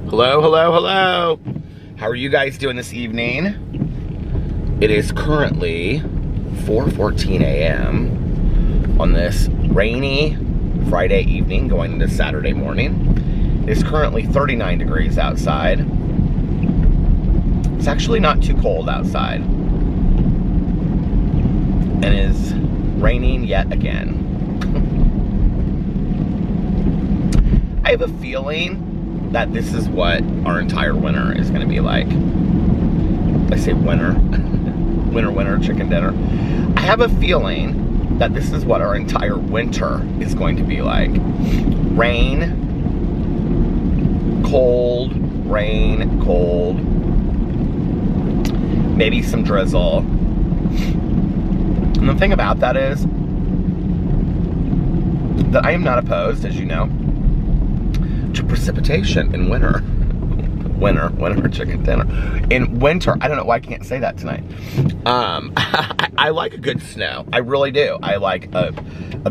Hello, hello, hello. How are you guys doing this evening? It is currently 4:14 a.m. on this rainy Friday evening going into Saturday morning. It is currently 39 degrees outside. It's actually not too cold outside. And it is raining yet again. I have a feeling that this is what our entire winter is going to be like. I say winter. winter, chicken dinner. I have a feeling that this is what our entire winter is going to be like. Rain, cold, maybe some drizzle. And the thing about that is that I am not opposed, as you know, to precipitation in winter. Winter chicken dinner. In winter, I don't know why I can't say that tonight. I like a good snow. I really do. I like a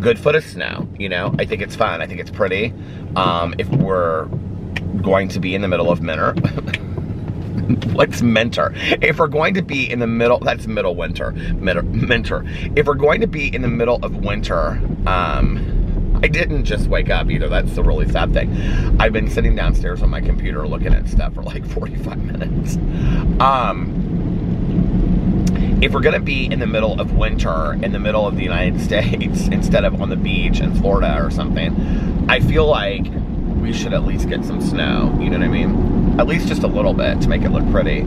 good foot of snow, you know? I think it's fun. I think it's pretty. If we're going to be in the middle of winter, what's mentor? If we're going to be in the middle, that's middle winter. Mentor. If we're going to be in the middle of winter, I didn't just wake up either. That's the really sad thing. I've been sitting downstairs on my computer looking at stuff for like 45 minutes. If we're gonna be in the middle of winter, in the middle of the United States, instead of on the beach in Florida or something, I feel like we should at least get some snow, you know what I mean? At least just a little bit to make it look pretty.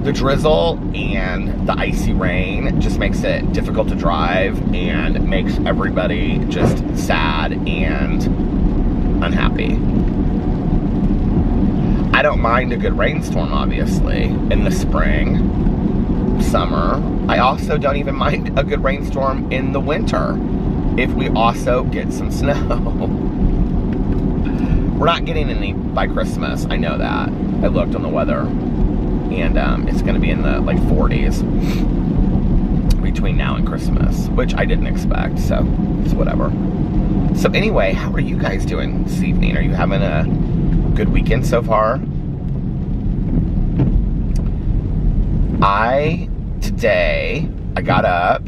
The drizzle and the icy rain just makes it difficult to drive and makes everybody just sad and unhappy. I don't mind a good rainstorm, obviously, in the spring, summer. I also don't even mind a good rainstorm in the winter if we also get some snow. We're not getting any by Christmas, I know that. I looked on the weather. And it's going to be in the like 40s between now and Christmas, which I didn't expect, so it's whatever. So anyway, how are you guys doing this evening? Are you having a good weekend so far? Today I got up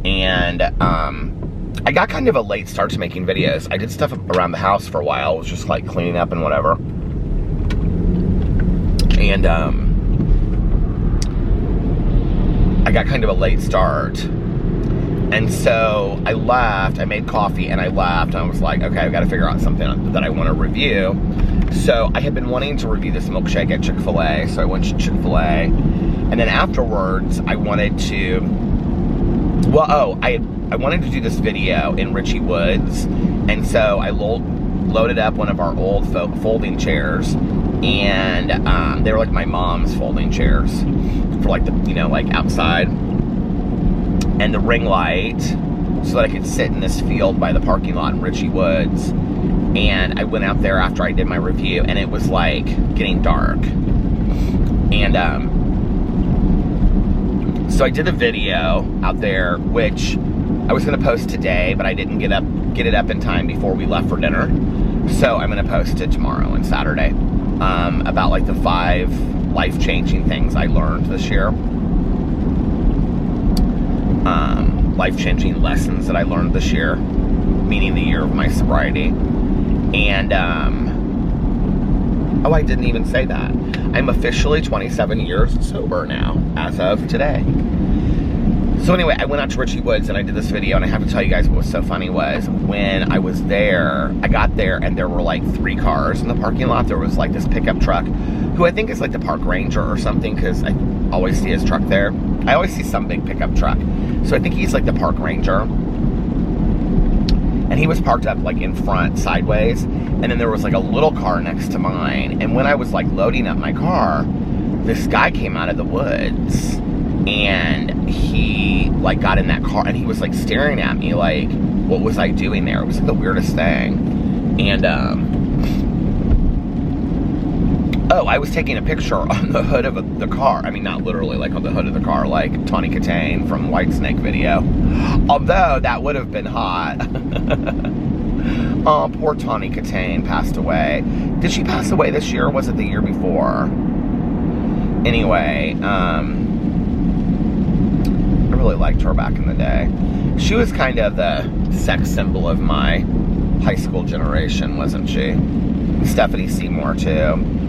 and I got kind of a late start to making videos. I did stuff around the house for a while. I was just like cleaning up and whatever. And I got kind of a late start. And so I left, I made coffee and I left. And I was like, okay, I've got to figure out something that I want to review. So I had been wanting to review this milkshake at Chick-fil-A. So I went to Chick-fil-A. And then afterwards, I wanted to, I wanted to do this video in Richie Woods. And so I loaded up one of our old folding chairs. And they were like my mom's folding chairs for like the, you know, like outside, and the ring light so that I could sit in this field by the parking lot in Richie Woods. And I went out there after I did my review, and it was like getting dark. And so I did a video out there, which I was gonna post today, but I didn't get it up in time before we left for dinner. So I'm gonna post it tomorrow and Saturday. About like the 5 life-changing things I learned this year. Life-changing lessons that I learned this year, meaning the year of my sobriety. And, I didn't even say that. I'm officially 27 years sober now, as of today. So anyway, I went out to Richie Woods and I did this video, and I have to tell you guys what was so funny was when I was there, I got there and there were like 3 cars in the parking lot. There was like this pickup truck, who I think is like the park ranger or something, because I always see his truck there. I always see some big pickup truck. So I think he's like the park ranger. And he was parked up like in front, sideways. And then there was like a little car next to mine. And when I was like loading up my car, this guy came out of the woods. And he like got in that car and he was like staring at me like, what was I doing there? It was like the weirdest thing. And I was taking a picture on the hood of the car. I mean, not literally like on the hood of the car, like Tawny Katane from Whitesnake video. Although that would have been hot. Oh, poor Tawny Katane passed away. Did she pass away this year, or was it the year before? Anyway, I really liked her back in the day. She was kind of the sex symbol of my high school generation, wasn't she? Stephanie Seymour, too.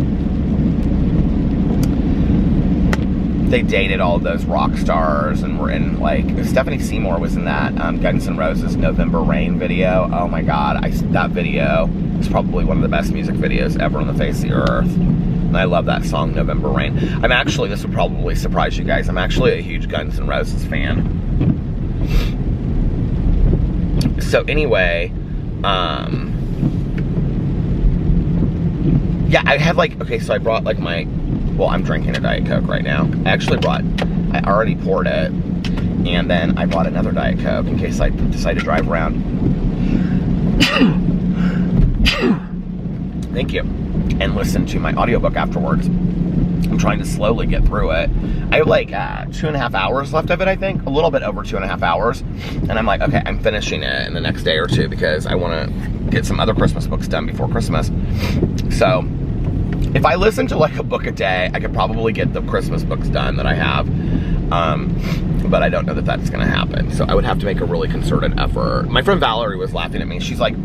They dated all those rock stars and were in, like, Stephanie Seymour was in that Guns N' Roses November Rain video. Oh my god, that video is probably one of the best music videos ever on the face of the earth. And I love that song, November Rain. This would probably surprise you guys, I'm actually a huge Guns N' Roses fan. So anyway, yeah, I had like, okay, so I brought like well, I'm drinking a Diet Coke right now. I already poured it, and then I bought another Diet Coke in case I decide to drive around. Thank you. And listen to my audiobook afterwards. I'm trying to slowly get through it. I have like 2.5 hours left of it, I think. A little bit over 2.5 hours. And I'm like, okay, I'm finishing it in the next day or two because I want to get some other Christmas books done before Christmas. So, if I listen to like a book a day, I could probably get the Christmas books done that I have. But I don't know that that's going to happen. So I would have to make a really concerted effort. My friend Valerie was laughing at me. She's like,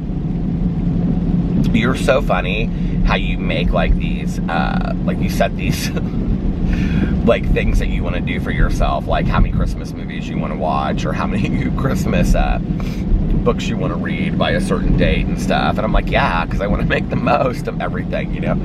you're so funny how you make like these, like you set these like things that you want to do for yourself. Like how many Christmas movies you want to watch or how many Christmas books you want to read by a certain date and stuff. And I'm like, yeah, because I want to make the most of everything, you know.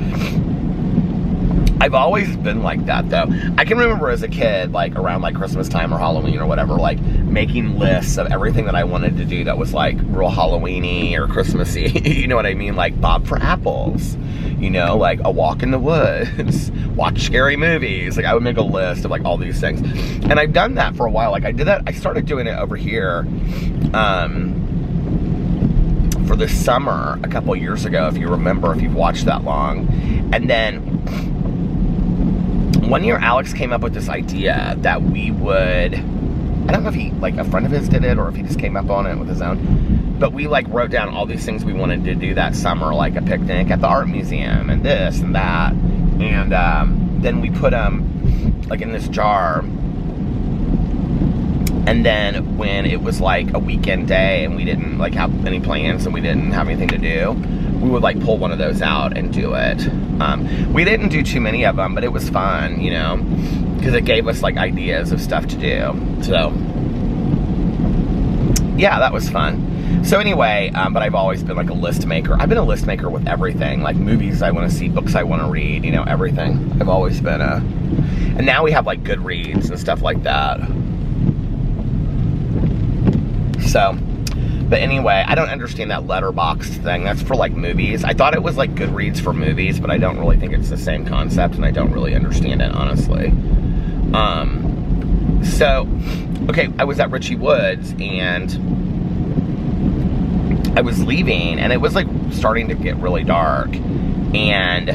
I've always been like that, though. I can remember as a kid, like around like Christmas time or Halloween or whatever, like making lists of everything that I wanted to do that was like real Halloween-y or Christmassy. You know what I mean? Like Bob for Apples, you know, like a walk in the woods, watch scary movies. Like I would make a list of like all these things. And I've done that for a while. Like I did that, I started doing it over here for the summer a couple years ago, if you remember, if you've watched that long. And then one year Alex came up with this idea that we would, I don't know if he, like a friend of his did it or if he just came up on it with his own, but we like wrote down all these things we wanted to do that summer, like a picnic at the art museum and this and that. And then we put them like in this jar. And then when it was like a weekend day and we didn't like have any plans and we didn't have anything to do, we would like pull one of those out and do it. We didn't do too many of them, but it was fun, you know, because it gave us like ideas of stuff to do. So yeah, that was fun. So anyway, but I've always been like a list maker. I've been a list maker with everything, like movies I want to see, books I want to read, you know, everything. I've always been and now we have like Goodreads and stuff like that. So, but anyway, I don't understand that Letterboxd thing. That's for like movies. I thought it was like Goodreads for movies, but I don't really think it's the same concept, and I don't really understand it, honestly. So, okay, I was at Richie Woods, and I was leaving, and it was like starting to get really dark. And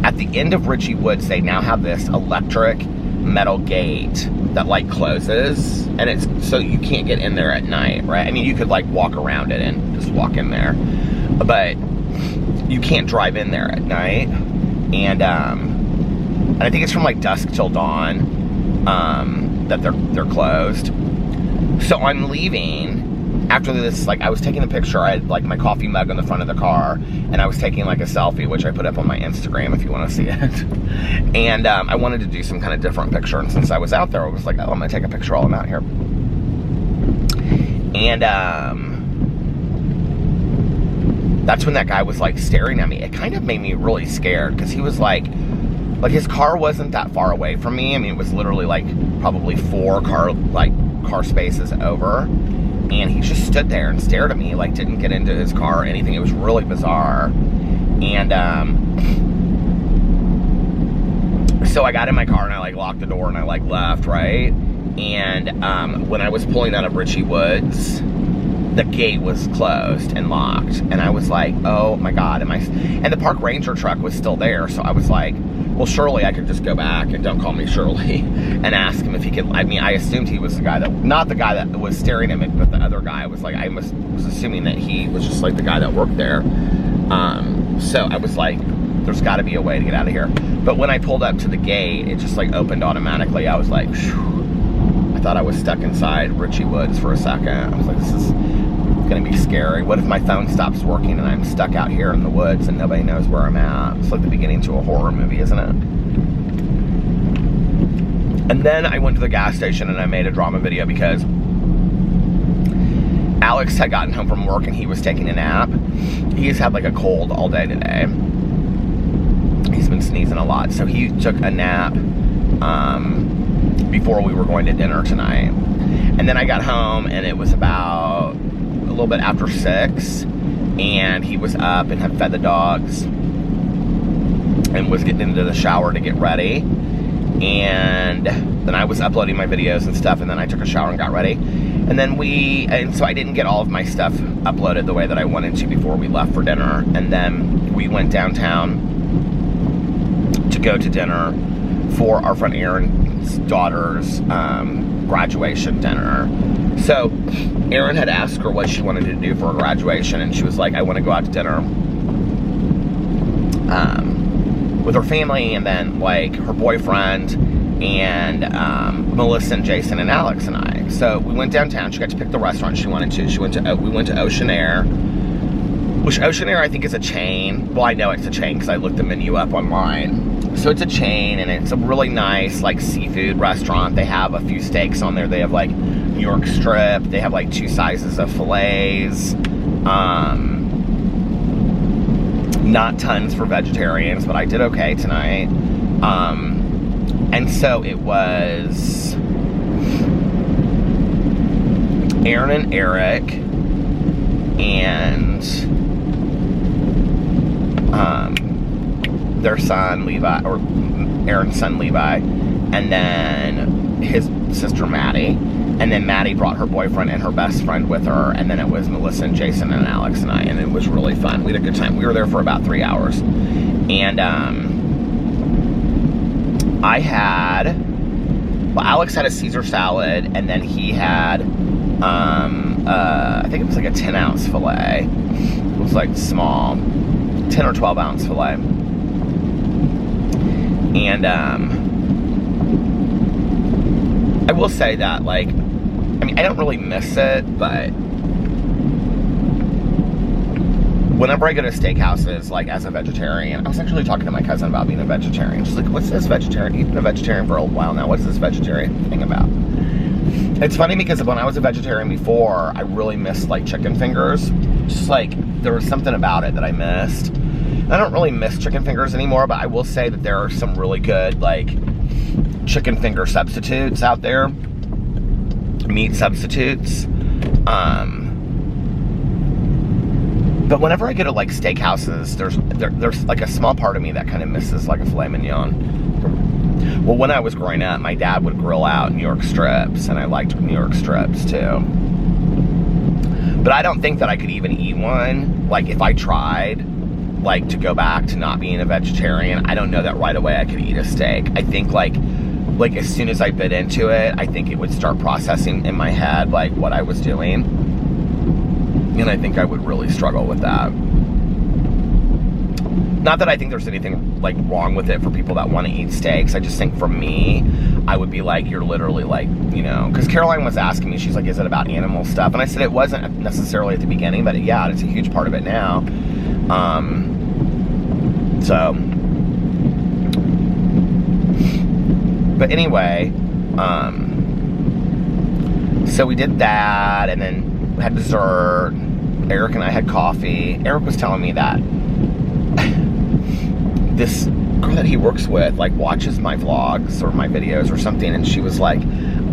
at the end of Richie Woods, they now have this electric metal gate that like closes, and it's so you can't get in there at night, right? I mean, you could like walk around it and just walk in there, but you can't drive in there at night. And I think it's from like dusk till dawn that they're closed. So I'm leaving after this. Like I was taking a picture. I had like my coffee mug on the front of the car, and I was taking like a selfie, which I put up on my Instagram if you want to see it. And I wanted to do some kind of different picture, and since I was out there, I was like, oh, I'm gonna take a picture while I'm out here. And that's when that guy was like staring at me. It kind of made me really scared because he was like his car wasn't that far away from me. I mean, it was literally like probably 4 car spaces over. And he just stood there and stared at me, like didn't get into his car or anything. It was really bizarre. And so I got in my car and I like locked the door and I like left, right? And when I was pulling out of Richie Woods, the gate was closed and locked, and I was like, oh my God, and the park ranger truck was still there, so I was like, well, surely I could just go back, and don't call me Shirley, and ask him if he could. I mean, I assumed he was the guy that, not the guy that was staring at me, but the other guy. Was like, I was assuming that he was just like the guy that worked there. So I was like, there's got to be a way to get out of here. But when I pulled up to the gate, it just like opened automatically. I was like, phew. I thought I was stuck inside Richie Woods for a second. I was like, this is gonna be scary. What if my phone stops working and I'm stuck out here in the woods and nobody knows where I'm at? It's like the beginning to a horror movie, isn't it? And then I went to the gas station and I made a drama video because Alex had gotten home from work and he was taking a nap. He's had like a cold all day today. He's been sneezing a lot. So he took a nap before we were going to dinner tonight. And then I got home and it was about a little bit after 6, and he was up and had fed the dogs and was getting into the shower to get ready. And then I was uploading my videos and stuff, and then I took a shower and got ready. And then so I didn't get all of my stuff uploaded the way that I wanted to before we left for dinner. And then we went downtown to go to dinner for our friend Aaron's daughter's graduation dinner. So Aaron had asked her what she wanted to do for her graduation, and she was like, I want to go out to dinner with her family, and then like her boyfriend, and Melissa and Jason and Alex and I. So we went downtown. She got to pick the restaurant she wanted to. We went to Ocean Air, which Ocean Air I think is a chain. Well, I know it's a chain because I looked the menu up online. So it's a chain, and it's a really nice like seafood restaurant. They have a few steaks on there. They have like New York strip. They have like 2 sizes of fillets. Not tons for vegetarians, but I did okay tonight. And so it was Aaron and Eric and their son Levi, or Aaron's son Levi, and then his sister Maddie, and then Maddie brought her boyfriend and her best friend with her, and then it was Melissa and Jason and Alex and I, and it was really fun. We had a good time. We were there for about 3 hours, and Alex had a Caesar salad, and then he had I think it was like a 10-ounce filet. It was like small, 10 or 12-ounce filet. And I will say that, like, I mean, I don't really miss it, but whenever I go to steakhouses, like, as a vegetarian, I was actually talking to my cousin about being a vegetarian. She's like, what's this vegetarian? You've been a vegetarian for a while now. What's this vegetarian thing about? It's funny because when I was a vegetarian before, I really missed, like, chicken fingers. Just, like, there was something about it that I missed. I don't really miss chicken fingers anymore, but I will say that there are some really good, like, chicken finger substitutes out there. Meat substitutes. But whenever I go to, like, steakhouses, there's like a small part of me that kind of misses, like, a filet mignon. Well, when I was growing up, my dad would grill out New York strips, and I liked New York strips, too. But I don't think that I could even eat one, like, if I tried, like, to go back to not being a vegetarian. I don't know that right away I could eat a steak. I think, like as soon as I bit into it, I think it would start processing in my head, like, what I was doing. And I think I would really struggle with that. Not that I think there's anything, like, wrong with it for people that want to eat steaks. I just think for me, I would be like, you're literally like, you know, because Caroline was asking me, she's like, is it about animal stuff? And I said it wasn't necessarily at the beginning, but yeah, it's a huge part of it now. But anyway, so we did that, and then we had dessert. Eric and I had coffee. Eric was telling me that this girl that he works with, like, watches my vlogs or my videos or something, and she was like,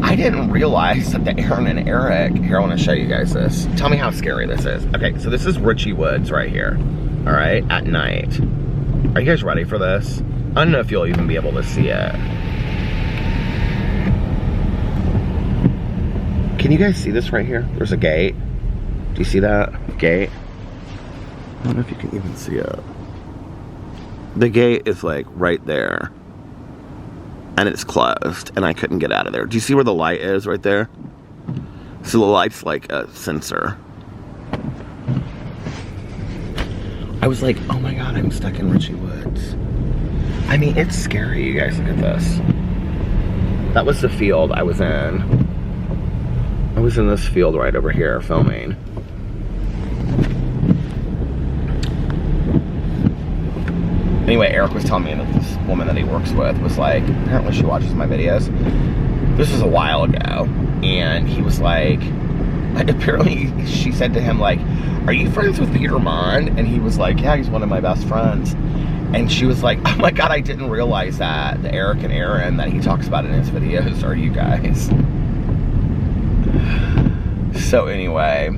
I didn't realize that the Aaron and Eric, here, I want to show you guys this. Tell me how scary this is. Okay, so this is Richie Woods right here, all right, at night. Are you guys ready for this? I don't know if you'll even be able to see it. Can you guys see this right here? There's a gate. Do you see that gate? I don't know if you can even see it. The gate is like right there. And it's closed, and I couldn't get out of there. Do you see where the light is right there? So the light's like a sensor. I was like, oh my God, I'm stuck in Richie Woods. I mean, it's scary, you guys. Look at this. That was the field I was in. I was in this field right over here filming. Anyway, Eric was telling me that this woman that he works with was like, apparently she watches my videos. This was a while ago. And he was like, apparently she said to him like, are you friends with Peter Monn? And he was like, yeah, he's one of my best friends. And she was like, oh my God, I didn't realize that the Eric and Aaron that he talks about in his videos are you guys. So anyway,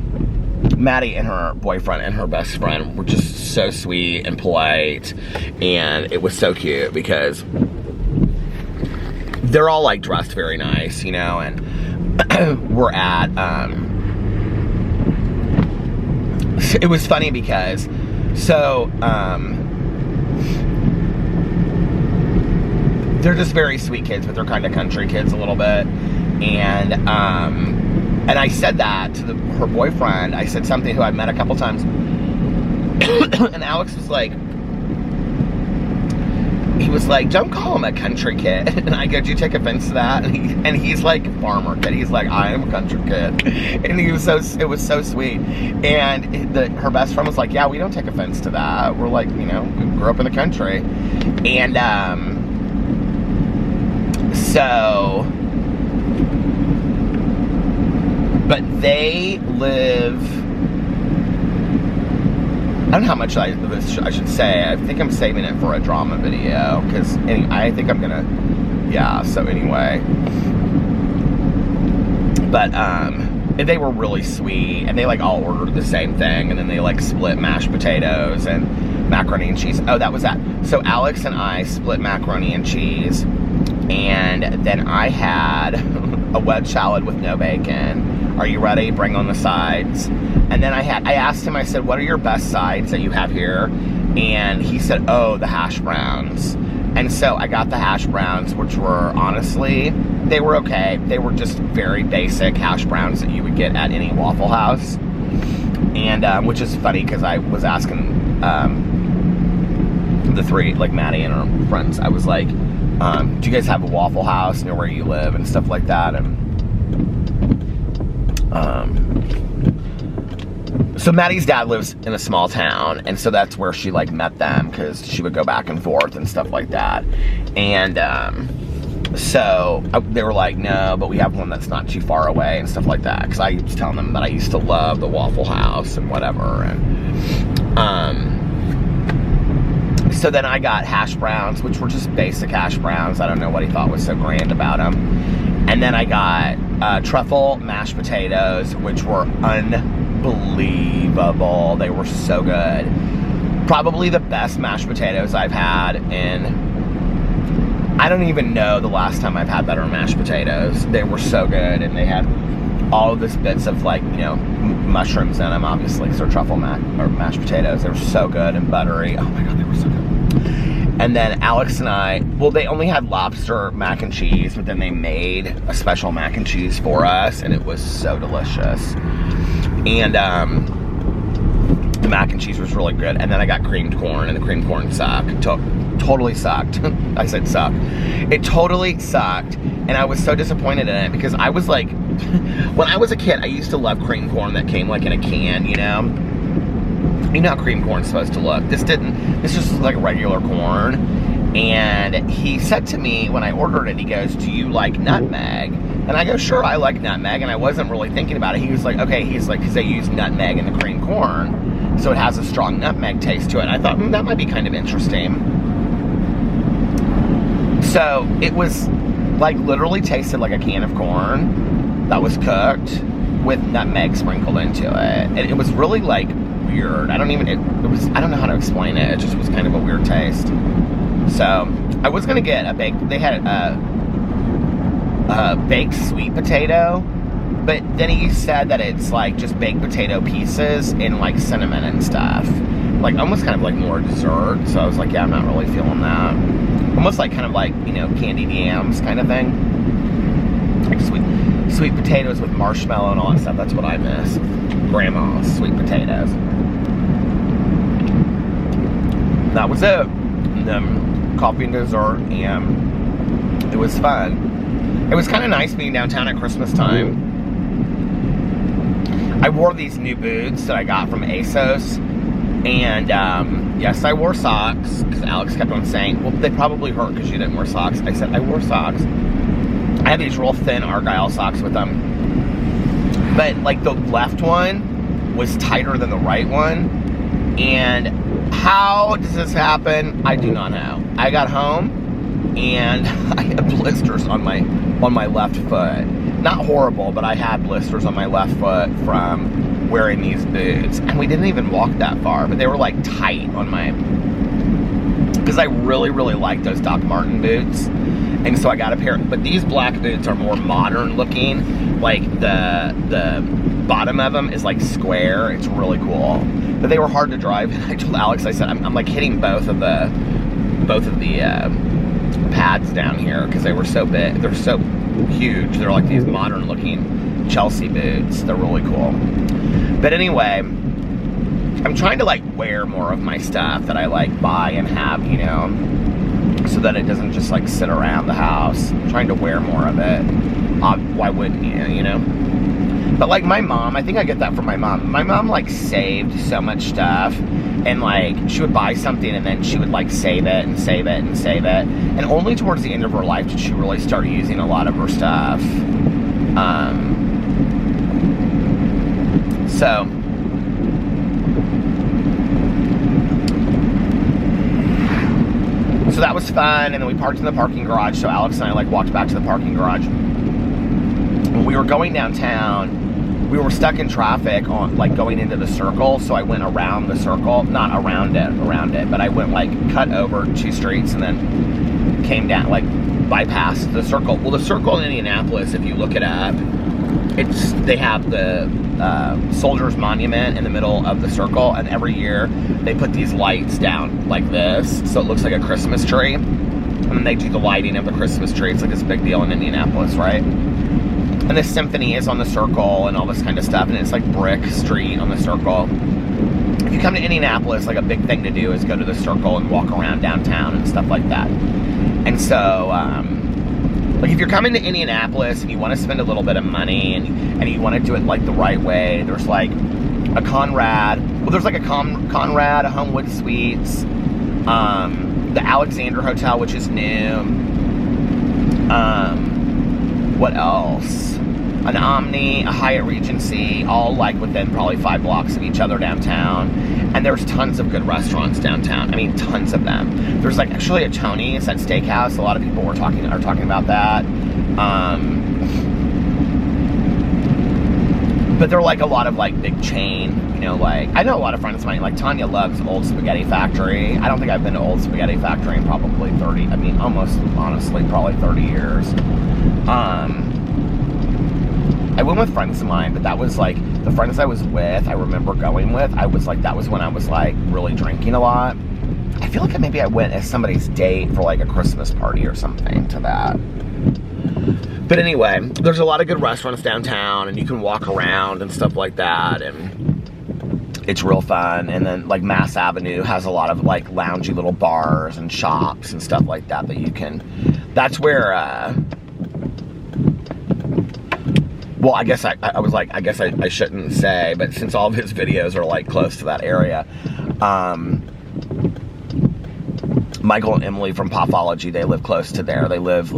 Maddie and her boyfriend and her best friend were just so sweet and polite, and it was so cute because they're all like dressed very nice, you know, and we're at, it was funny because, so, they're just very sweet kids, but they're kind of country kids a little bit, and I said that to her boyfriend. I said something who I've met a couple times. And Alex was like, he was like, don't call him a country kid. And I go, do you take offense to that? And he's like a farmer kid. He's like, I am a country kid. And he was it was so sweet. And her best friend was like, yeah, we don't take offense to that. We're like, you know, we grew up in the country. And so, but they live, I don't know how much I should say. I think I'm saving it for a drama video, because I think I'm gonna, yeah, so anyway. But, and they were really sweet, and they like all ordered the same thing, and then they like split mashed potatoes and macaroni and cheese. Oh, that was that. So Alex and I split macaroni and cheese, and then I had a wedge salad with no bacon. Are you ready? Bring on the sides. And then I asked him, I said, what are your best sides that you have here? And he said, oh, the hash browns. And so I got the hash browns, which were, honestly, they were okay. They were just very basic hash browns that you would get at any Waffle House. And, which is funny, because I was asking the three, like Maddie and her friends, I was like, do you guys have a Waffle House near where you live and stuff like that? And so Maddie's dad lives in a small town, and so that's where she like met them, because she would go back and forth and stuff like that. And so they were like, no, but we have one that's not too far away and stuff like that, because I was telling them that I used to love the Waffle House and whatever. And so then I got hash browns, which were just basic hash browns. I don't know what he thought was so grand about them. And then I got truffle mashed potatoes, which were unbelievable. They were so good. Probably the best mashed potatoes I've had in, I don't even know the last time I've had better mashed potatoes. They were so good, and they had all of this bits of like, you know, mushrooms in them, obviously, so truffle mashed potatoes. They were so good and buttery. Oh my God, they were so good. And then Alex and I, well, they only had lobster mac and cheese, but then they made a special mac and cheese for us, and it was so delicious. And the mac and cheese was really good. And then I got creamed corn, and the creamed corn sucked. Totally sucked. I said sucked. It totally sucked, and I was so disappointed in it, because I was like, when I was a kid, I used to love creamed corn that came like in a can, you know? You know how cream corn's supposed to look. This just was like regular corn. And he said to me when I ordered it, he goes, do you like nutmeg? And I go, sure, I like nutmeg. And I wasn't really thinking about it. He was like, okay, he's like, because they use nutmeg in the cream corn, so it has a strong nutmeg taste to it. And I thought, that might be kind of interesting. So it was like literally tasted like a can of corn that was cooked with nutmeg sprinkled into it. And it was really like weird. I don't know how to explain it. It just was kind of a weird taste. So I was gonna get they had a baked sweet potato, But then he said that it's like just baked potato pieces and like cinnamon and stuff. Like almost kind of like more dessert. So I was like, yeah, I'm not really feeling that. Almost like kind of like, you know, candied yams kind of thing. Like sweet potatoes with marshmallow and all that stuff. That's what I miss. Grandma's sweet potatoes. That was it. And then coffee and dessert, and it was fun. It was kind of nice being downtown at Christmas time. I wore these new boots that I got from ASOS, and yes, I wore socks, because Alex kept on saying, well, they probably hurt because you didn't wear socks. I said, I wore socks. I had these real thin Argyle socks with them, but like the left one was tighter than the right one, and how does this happen? I do not know. I got home, and I had blisters on my left foot. Not horrible, but I had blisters on my left foot from wearing these boots. And we didn't even walk that far, but they were like tight on my, because I really, really like those Doc Marten boots. And so I got a pair, but these black boots are more modern looking. Like the bottom of them is like square. It's really cool. But they were hard to drive. I told Alex, I said, I'm like hitting both of the pads down here because they were so big. They're so huge. They're like these modern looking Chelsea boots. They're really cool. But anyway, I'm trying to like wear more of my stuff that I like buy and have, you know, so that it doesn't just like sit around the house. I'm trying to wear more of it. Why wouldn't you know? But like my mom, I think I get that from my mom. My mom like saved so much stuff, and like she would buy something and then she would like save it and save it and save it. And only towards the end of her life did she really start using a lot of her stuff. So that was fun, and then we parked in the parking garage. So Alex and I like walked back to the parking garage. When we were going downtown, we were stuck in traffic on like going into the circle, so I went around the circle, not around it, but I went like cut over 2 streets and then came down, like bypassed the circle. Well, the circle in Indianapolis, if you look it up, they have the Soldiers Monument in the middle of the circle, and every year they put these lights down like this, so it looks like a Christmas tree, and then they do the lighting of the Christmas tree. It's like this big deal in Indianapolis, right? And the symphony is on the circle and all this kind of stuff, and it's like brick street on the circle. If you come to Indianapolis, like a big thing to do is go to the circle and walk around downtown and stuff like that. And so, like if you're coming to Indianapolis and you want to spend a little bit of money and you want to do it like the right way, there's like a Conrad, well there's like a Conrad, a Homewood Suites, the Alexander Hotel, which is new, what else? An Omni, a Hyatt Regency, all like within probably 5 blocks of each other downtown. And there's tons of good restaurants downtown. I mean, tons of them. There's like actually a Tony's, that steakhouse. A lot of people are talking about that. But they're like a lot of like big chain, you know, like I know a lot of friends of mine, like Tanya loves Old Spaghetti Factory. I don't think I've been to Old Spaghetti Factory in probably 30, I mean, almost honestly, probably 30 years. I went with friends of mine, but that was like, the friends I was with, I remember going with, I was like, that was when I was like really drinking a lot. I feel like maybe I went as somebody's date for like a Christmas party or something to that. But anyway, there's a lot of good restaurants downtown, and you can walk around and stuff like that, and it's real fun. And then like Mass Avenue has a lot of like loungy little bars and shops and stuff like that you can, that's where, well, I guess I was like, I guess I shouldn't say, but since all of his videos are like close to that area, Michael and Emily from Popology, they live close to there. They live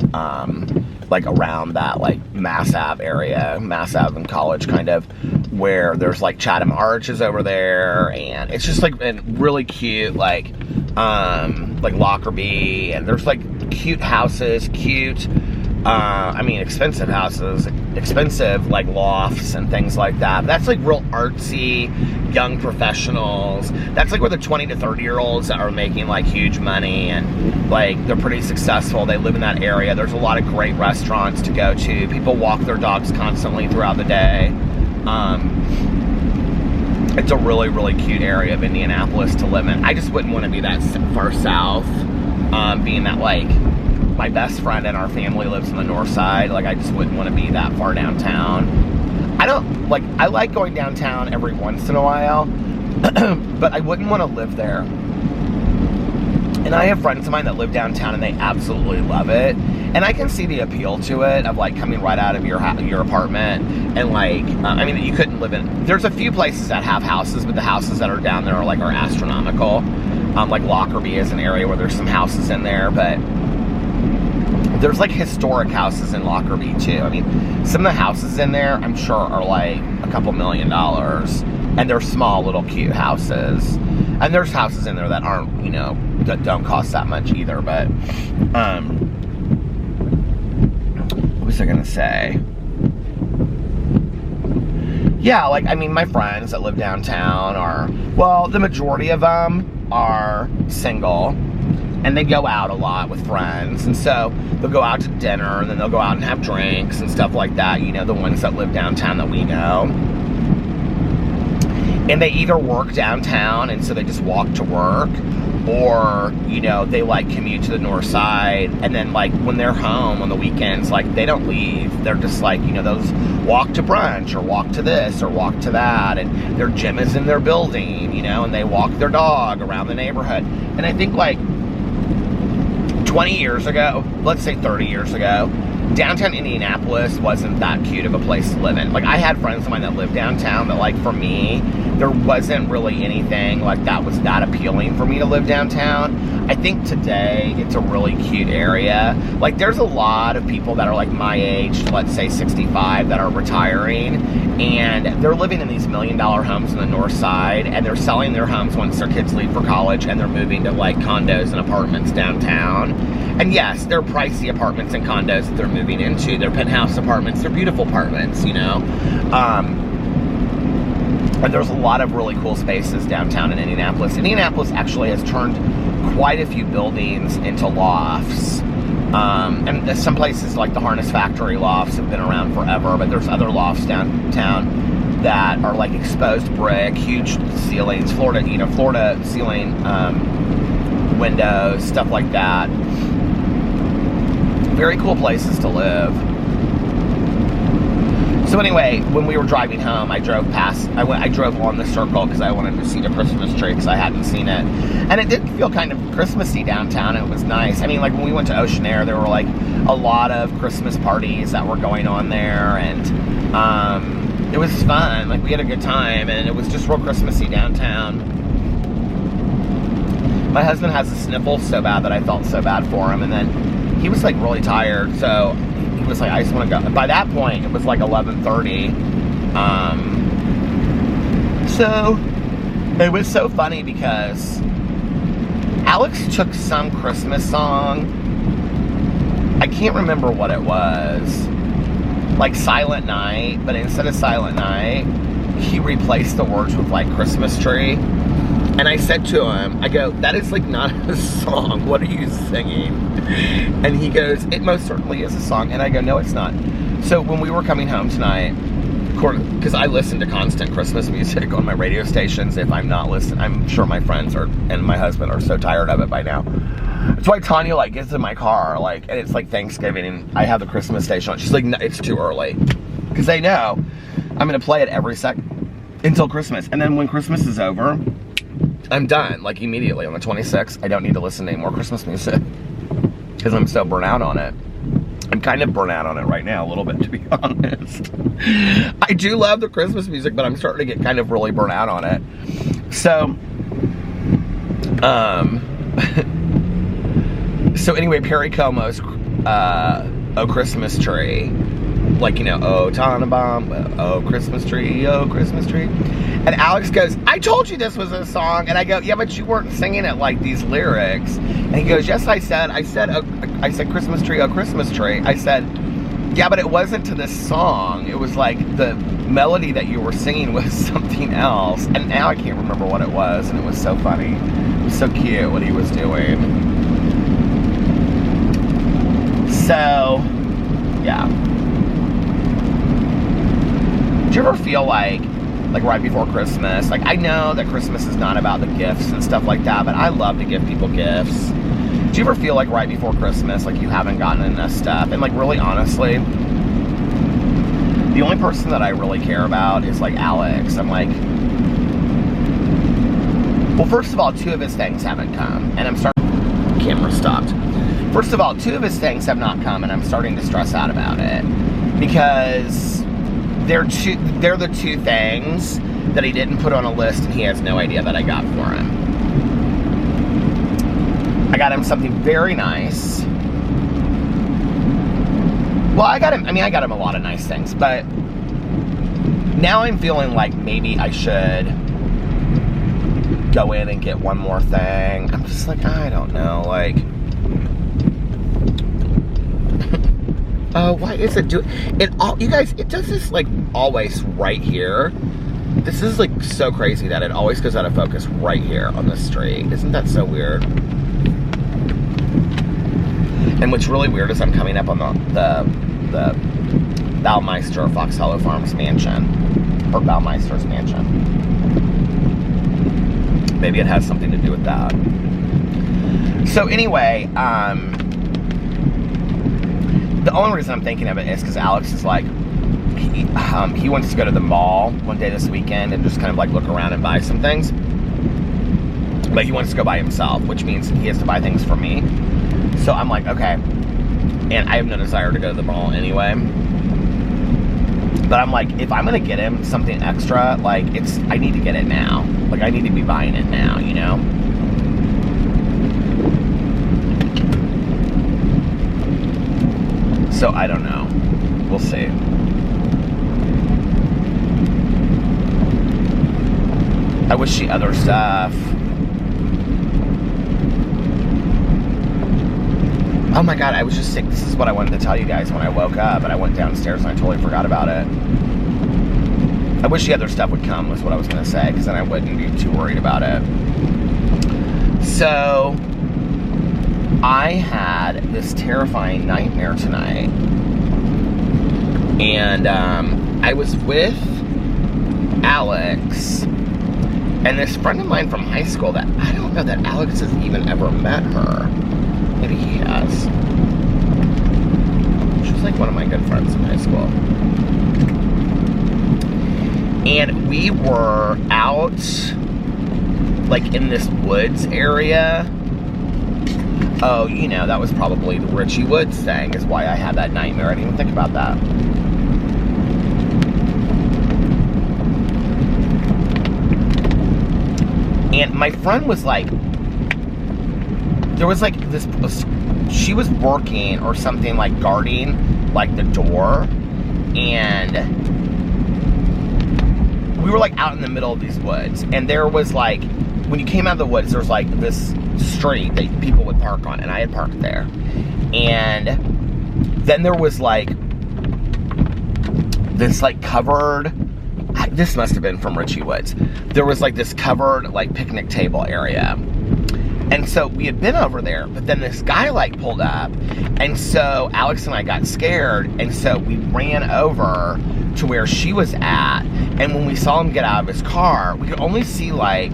like around that like Mass Ave area, Mass Ave and College kind of, where there's like Chatham Arches over there, and it's just like really cute, like Lockerbie, and there's like cute houses, cute I mean, expensive houses, expensive like lofts and things like that. But that's like real artsy, young professionals. That's like where the 20 to 30 year olds that are making like huge money and like they're pretty successful. They live in that area. There's a lot of great restaurants to go to. People walk their dogs constantly throughout the day. It's a really, really cute area of Indianapolis to live in. I just wouldn't want to be that far south, being that like my best friend and our family lives on the north side. Like, I just wouldn't want to be that far downtown. I like going downtown every once in a while, but I wouldn't want to live there. And I have friends of mine that live downtown and they absolutely love it. And I can see the appeal to it of like coming right out of your apartment and like, I mean, you couldn't live in, there's a few places that have houses, but the houses that are down there are astronomical. Like Lockerbie is an area where there's some houses in there, but there's like historic houses in Lockerbie too. I mean, some of the houses in there, I'm sure, are like a couple $1 million, and they're small little cute houses. And there's houses in there that aren't, you know, that don't cost that much either. But what was I gonna say? Yeah, like, I mean, my friends that live downtown are, well, the majority of them are single. And they go out a lot with friends, and so they'll go out to dinner, and then they'll go out and have drinks and stuff like that, you know, the ones that live downtown that we know. And they either work downtown, and so they just walk to work, or, you know, they, like, commute to the north side, and then, like, when they're home on the weekends, like, they don't leave. They're just, like, you know, those walk to brunch, or walk to this, or walk to that, and their gym is in their building, you know, and they walk their dog around the neighborhood. And I think, like, 20 years ago, let's say 30 years ago, downtown Indianapolis wasn't that cute of a place to live in. Like, I had friends of mine that lived downtown that, like, for me, there wasn't really anything like that was that appealing for me to live downtown. I think today it's a really cute area. Like, there's a lot of people that are like my age, let's say 65, that are retiring, and they're living in these $1 million homes on the north side, and they're selling their homes once their kids leave for college, and they're moving to like condos and apartments downtown. And yes, they're pricey apartments and condos that they're moving into. They're penthouse apartments. They're beautiful apartments, you know. And there's a lot of really cool spaces downtown in Indianapolis. Indianapolis actually has turned quite a few buildings into lofts. And some places like the Harness Factory lofts have been around forever, but there's other lofts downtown that are like exposed brick, huge ceilings, Florida ceiling windows, stuff like that. Very cool places to live. So anyway, when we were driving home, I drove on the circle because I wanted to see the Christmas tree because I hadn't seen it. And it did feel kind of Christmassy downtown. It was nice. I mean, like when we went to Ocean Air, there were like a lot of Christmas parties that were going on there, and it was fun. Like, we had a good time, and it was just real Christmassy downtown. My husband has a sniffle so bad that I felt so bad for him, and then he was like really tired, so he was like, I just want to go. By that point, it was like 11:30. So it was so funny because Alex took some Christmas song. I can't remember what it was. Like Silent Night, but instead of Silent Night, he replaced the words with like Christmas Tree. And I said to him, I go, that is like not a song. What are you singing? And he goes, it most certainly is a song. And I go, no, it's not. So when we were coming home tonight, because I listen to constant Christmas music on my radio stations. If I'm not listening, I'm sure my friends and my husband are so tired of it by now. That's why Tanya like gets in my car, like, and it's like Thanksgiving and I have the Christmas station on. She's like, no, it's too early. Because they know I'm going to play it every second until Christmas. And then when Christmas is over, I'm done, like immediately on the 26th. I don't need to listen to any more Christmas music because I'm so burnt out on it. I'm kind of burnt out on it right now, a little bit, to be honest. I do love the Christmas music, but I'm starting to get kind of really burnt out on it. So, so anyway, Perry Como's Oh Christmas Tree. Like, you know, oh Tannenbaum, oh Christmas tree, oh Christmas tree. And Alex goes, I told you this was a song. And I go, yeah, but you weren't singing it like these lyrics. And he goes, yes, I said Christmas tree, oh Christmas tree. I said, yeah, but it wasn't to this song. It was like the melody that you were singing was something else. And now I can't remember what it was. And it was so funny. It was so cute what he was doing. So, yeah. Do you ever feel like right before Christmas, like I know that Christmas is not about the gifts and stuff like that, but I love to give people gifts. Do you ever feel like right before Christmas, like you haven't gotten enough stuff? And like really honestly, the only person that I really care about is like Alex. I'm like, well, first of all, 2 of his things haven't come, and I'm starting, camera stopped. First of all, 2 of his things have not come, and I'm starting to stress out about it, because they're the 2 things that he didn't put on a list, and he has no idea that I got for him. I got him something very nice. Well, I got him a lot of nice things, but now I'm feeling like maybe I should go in and get one more thing. I'm just like, I don't know, like, oh, why is it you guys, it does this like always right here. This is like so crazy that it always goes out of focus right here on the street. Isn't that so weird? And what's really weird is I'm coming up on the Baumeister Fox Hollow Farms mansion, or Baumeister's mansion. Maybe it has something to do with that. So anyway, the only reason I'm thinking of it is because Alex is like, he wants to go to the mall one day this weekend and just kind of like look around and buy some things. But he wants to go by himself, which means he has to buy things for me. So I'm like, okay. And I have no desire to go to the mall anyway. But I'm like, if I'm gonna get him something extra, like I need to get it now. Like I need to be buying it now, you know? So I don't know. We'll see. I wish the other stuff. Oh my God, I was just sick. This is what I wanted to tell you guys when I woke up, and I went downstairs and I totally forgot about it. I wish the other stuff would come, was what I was gonna say, because then I wouldn't be too worried about it. So, I had this terrifying nightmare tonight. And I was with Alex and this friend of mine from high school that I don't know that Alex has even ever met her. Maybe he has. She's like one of my good friends in high school. And we were out like in this woods area. Oh, you know, that was probably the Richie Woods thing is why I had that nightmare. I didn't even think about that. And my friend was like, there was like this, she was working or something like guarding like the door, and we were like out in the middle of these woods, and there was like, when you came out of the woods, there was like this street that people would park on, and I had parked there. And then there was like this like covered, this must have been from Richie Woods. There was like this covered like picnic table area. And so we had been over there, but then this guy like pulled up, and so Alex and I got scared, and so we ran over to where she was at, and when we saw him get out of his car, we could only see like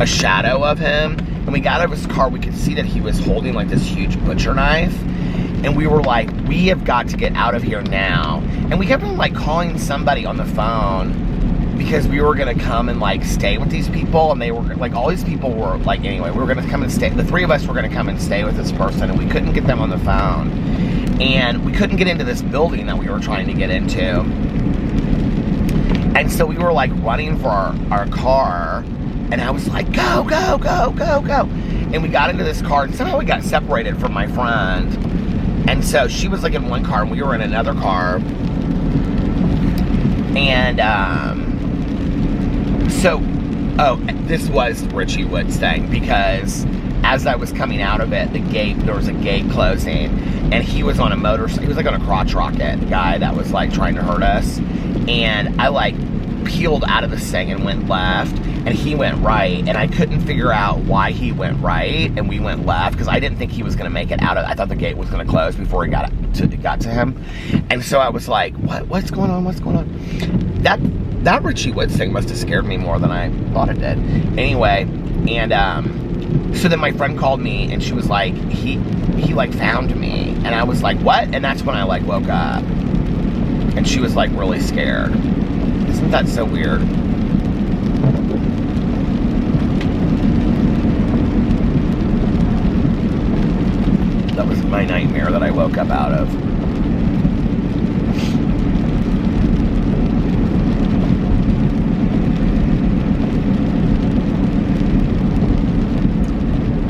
a shadow of him. And we got out of his car, we could see that he was holding like this huge butcher knife. And we were like, we have got to get out of here now. And we kept on like calling somebody on the phone because we were gonna come and like stay with these people. And they were like, all these people were like, anyway, we were gonna come and stay. The 3 of us were gonna come and stay with this person, and we couldn't get them on the phone. And we couldn't get into this building that we were trying to get into. And so we were like running for our car. And I was like, go, go, go, go, go. And we got into this car, and somehow we got separated from my friend. And so she was like in one car, and we were in another car. And So, oh, this was Richie Wood's thing, because as I was coming out of it, there was a gate closing, and he was on a motorcycle. He was like on a crotch rocket, the guy that was like trying to hurt us. And I like peeled out of this thing and went left, and he went right, and I couldn't figure out why he went right and we went left, because I didn't think he was going to make it out of. I thought the gate was going to close before it got to him, and so I was like, what's going on? What's going on? That Richie Woods thing must have scared me more than I thought it did. Anyway, and so then my friend called me, and she was like, he like found me, and I was like, what? And that's when I like woke up, and she was like really scared. Isn't that so weird? That was my nightmare that I woke up out of.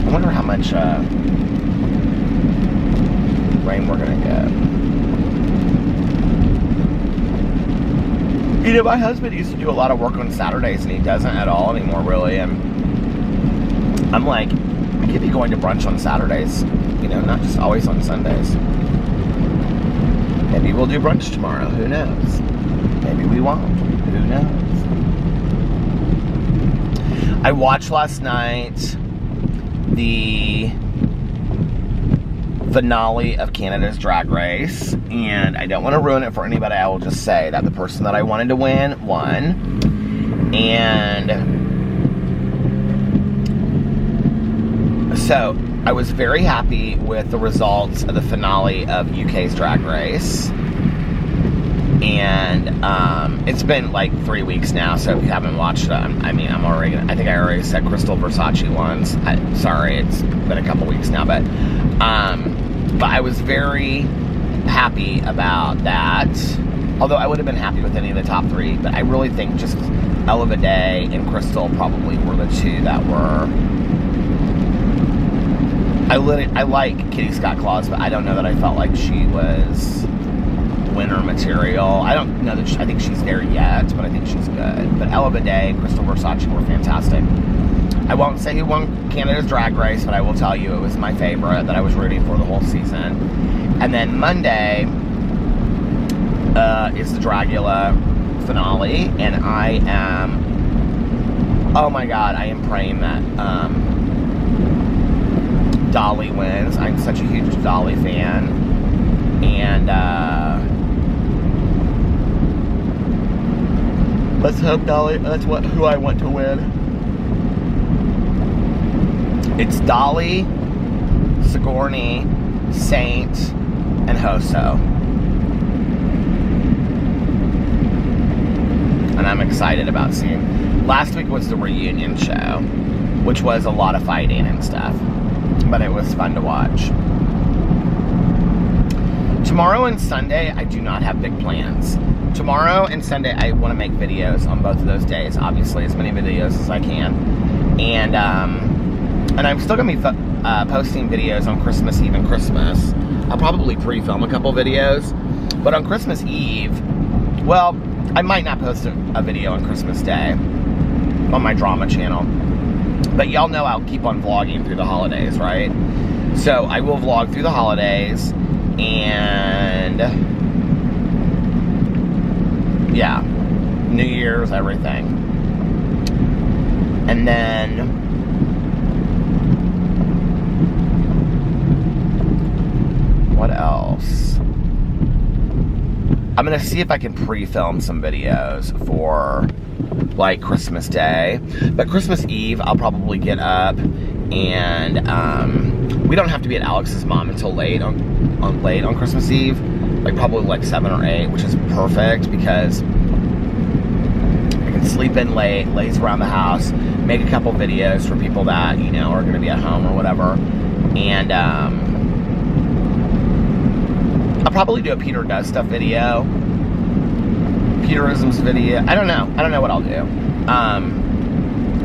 I wonder how much rain we're gonna get. You know, my husband used to do a lot of work on Saturdays, and he doesn't at all anymore, really. And I'm like, I could be going to brunch on Saturdays, you know, not just always on Sundays. Maybe we'll do brunch tomorrow. Who knows? Maybe we won't. Who knows? I watched last night the finale of Canada's Drag Race, and I don't want to ruin it for anybody. I will just say that the person that I wanted to win won, and so I was very happy with the results of the finale of UK's Drag Race. And it's been like 3 weeks now, so if you haven't watched it, I think I already said Crystal Versace once. Sorry, it's been a couple weeks now, but I was very happy about that. Although I would have been happy with any of the top 3, but I really think just Ella Day and Crystal probably were the 2 that were. I like Kitty Scott Claus, but I don't know that I felt like she was winner material. I don't know that I think she's there yet, but I think she's good. But Ella Day and Crystal Versace were fantastic. I won't say who won Canada's Drag Race, but I will tell you it was my favorite that I was rooting for the whole season. And then Monday is the Dragula finale, and I am, oh my god, I am praying that Dolly wins. I'm such a huge Dolly fan, and let's hope Dolly, that's who I want to win. It's Dolly, Sigourney, Saint, and Hoso. And I'm excited about seeing. Last week was the reunion show, which was a lot of fighting and stuff, but it was fun to watch. Tomorrow and Sunday, I do not have big plans. Tomorrow and Sunday, I want to make videos on both of those days, obviously, as many videos as I can. And I'm still going to be posting videos on Christmas Eve and Christmas. I'll probably pre-film a couple videos. But on Christmas Eve, well, I might not post a video on Christmas Day on my drama channel. But y'all know I'll keep on vlogging through the holidays, right? So I will vlog through the holidays, and yeah, New Year's, everything. And then what else? I'm gonna see if I can pre-film some videos for like Christmas Day, but Christmas Eve I'll probably get up, and we don't have to be at Alex's mom until late on Christmas Eve, like probably like 7 or 8, which is perfect because I can sleep in late, laze around the house, make a couple videos for people that, you know, are gonna be at home or whatever, and I'll probably do a Peter Does Stuff video, Peterisms video. I don't know what I'll do.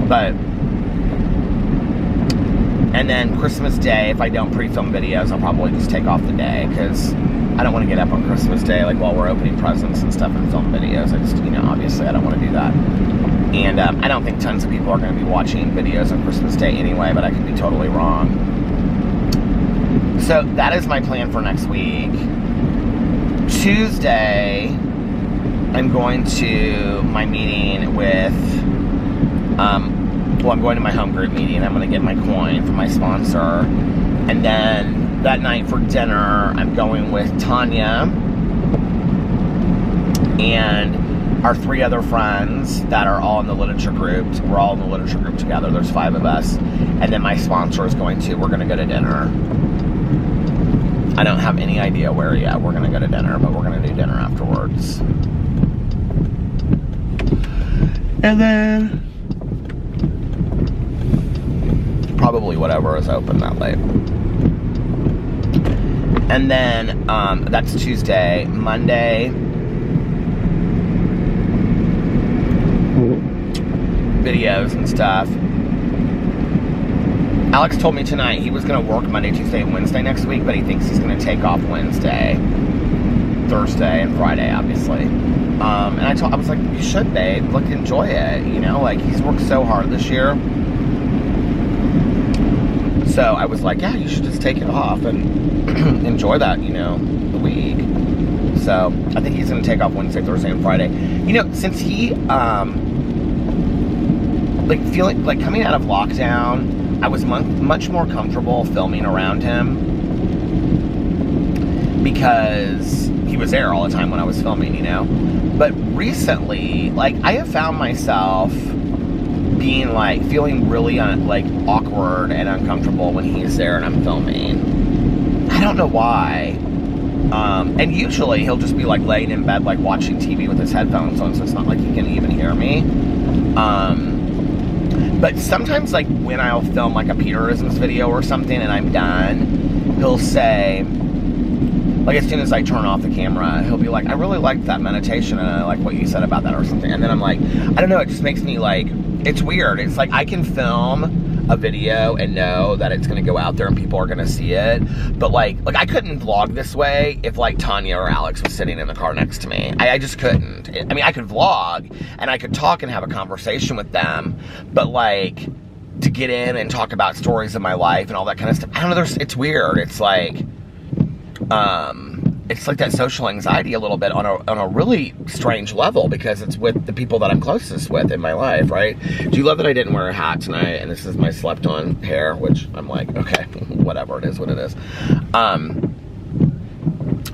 But and then Christmas Day, if I don't pre-film videos, I'll probably just take off the day, because I don't want to get up on Christmas Day, like, while we're opening presents and stuff and film videos. I just, you know, obviously I don't want to do that. And I don't think tons of people are going to be watching videos on Christmas Day anyway, but I could be totally wrong. So that is my plan for next week. Tuesday, I'm going to my meeting with, well, I'm going to my home group meeting. I'm going to get my coin from my sponsor. And then that night for dinner, I'm going with Tanya and our 3 other friends that are all in the literature group. We're all in the literature group together. There's 5 of us. And then my sponsor is we're going to go to dinner. I don't have any idea where yet. We're going to go to dinner, but we're going to do dinner afterwards. And then probably whatever is open that late. And then that's Tuesday. Monday, videos and stuff. Alex told me tonight he was going to work Monday, Tuesday, and Wednesday next week, but he thinks he's going to take off Wednesday, Thursday, and Friday, obviously. And I was like, you should, babe. Look, enjoy it. You know, like, he's worked so hard this year. So I was like, yeah, you should just take it off and enjoy that, you know, the week. So I think he's going to take off Wednesday, Thursday, and Friday. You know, since he, like, feeling, like, coming out of lockdown, I was much more comfortable filming around him because he was there all the time when I was filming, you know. But recently, like, I have found myself being, like, feeling really, like, awkward and uncomfortable when he's there and I'm filming. I don't know why. And usually he'll just be, like, laying in bed, like, watching TV with his headphones on, so it's not like he can even hear me. But sometimes, like, when I'll film, like, a Peterisms video or something and I'm done, he'll say, like, as soon as I turn off the camera, he'll be like, I really liked that meditation and I like what you said about that or something. And then I'm like, I don't know, it just makes me, like, it's weird. It's like I can film a video and know that it's going to go out there and people are going to see it. But, like I couldn't vlog this way if, like, Tanya or Alex was sitting in the car next to me. I just couldn't. I mean, I could vlog and I could talk and have a conversation with them, but, like, to get in and talk about stories of my life and all that kind of stuff, I don't know, it's weird. It's like that social anxiety a little bit on a really strange level because it's with the people that I'm closest with in my life, right? Do you love that I didn't wear a hat tonight and this is my slept-on hair, which I'm like, okay, whatever, it is what it is.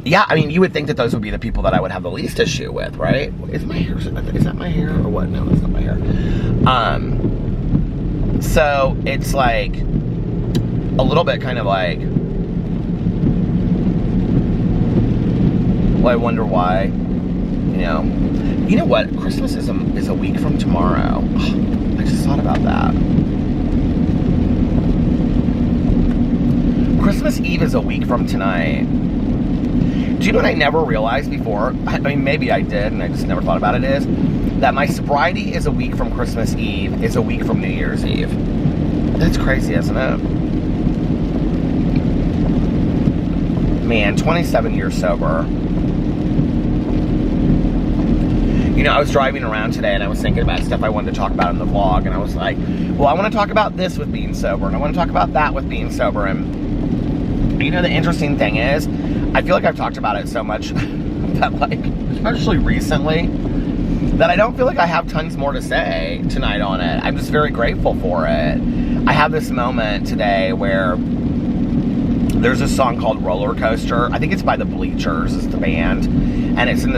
Yeah, I mean, you would think that those would be the people that I would have the least issue with, right? Is that my hair or what? No, that's not my hair. So it's like a little bit kind of like, well, I wonder why, you know what, Christmas is a week from tomorrow. I just thought about that. Christmas Eve is a week from tonight. Do you know what I never realized before? I mean, maybe I did and I just never thought about it, is that my sobriety is a week from Christmas Eve, is a week from New Year's Eve. That's crazy, isn't it? Man, 27 years sober. You know, I was driving around today and I was thinking about stuff I wanted to talk about in the vlog, and I was like, well, I want to talk about this with being sober, and I want to talk about that with being sober. And you know, the interesting thing is, I feel like I've talked about it so much that, like, especially recently, that I don't feel like I have tons more to say tonight on it. I'm just very grateful for it. I have this moment today where there's a song called Roller Coaster. I think it's by the Bleachers, is the band. And it's in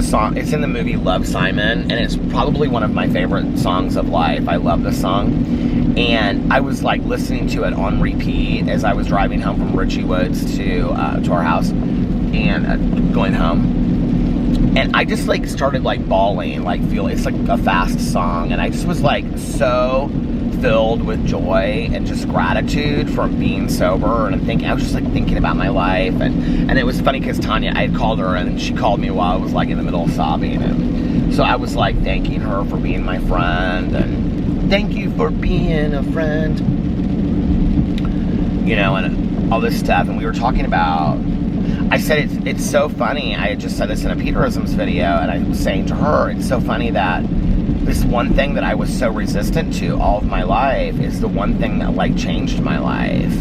the movie Love, Simon. And it's probably one of my favorite songs of life. I love this song. And I was, like, listening to it on repeat as I was driving home from Richie Woods to our house and going home. And I just, like, started, like, bawling, like, it's like a fast song. And I just was, like, so filled with joy and just gratitude for being sober, and I was just, like, thinking about my life, and it was funny because Tanya, I had called her and she called me while I was, like, in the middle of sobbing, and so I was, like, thanking her for being my friend, and thank you for being a friend, you know, and all this stuff. And we were talking about, I said, it's so funny. I had just said this in a Peterisms video, and I was saying to her, it's so funny that this one thing that I was so resistant to all of my life is the one thing that, like, changed my life.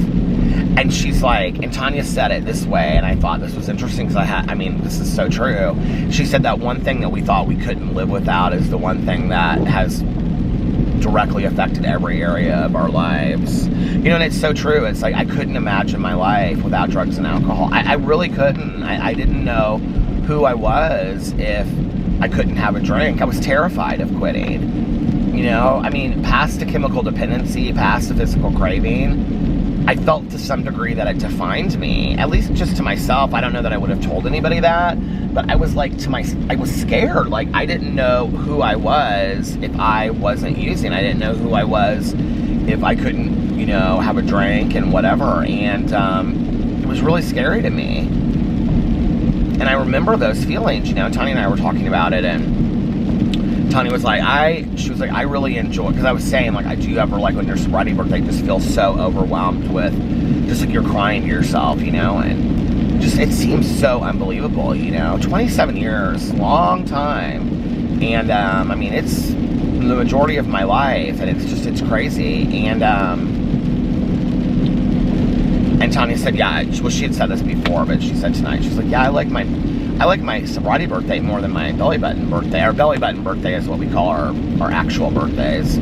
And she's like, and Tanya said it this way, and I thought this was interesting because I mean, this is so true. She said that one thing that we thought we couldn't live without is the one thing that has directly affected every area of our lives. You know, and it's so true. It's like, I couldn't imagine my life without drugs and alcohol. I really couldn't. I didn't know who I was if I couldn't have a drink. I was terrified of quitting. You know, I mean, past the chemical dependency, past the physical craving, I felt to some degree that it defined me, at least just to myself. I don't know that I would have told anybody that, but I was like, I was scared. Like, I didn't know who I was if I wasn't using. I didn't know who I was if I couldn't, you know, have a drink and whatever. And it was really scary to me. And I remember those feelings, you know. Tanya and I were talking about it, and Tanya was like, she was like, I really enjoy, because I was saying, like, do you ever, like, when your sobriety birthday, just feel so overwhelmed with, just like you're crying to yourself, you know, and just, it seems so unbelievable, you know, 27 years, long time, and, I mean, it's the majority of my life, and it's crazy, and Tanya said, yeah, well, she had said this before, but she said tonight, she's like, yeah, I like my sobriety birthday more than my belly button birthday. Our belly button birthday is what we call our actual birthdays.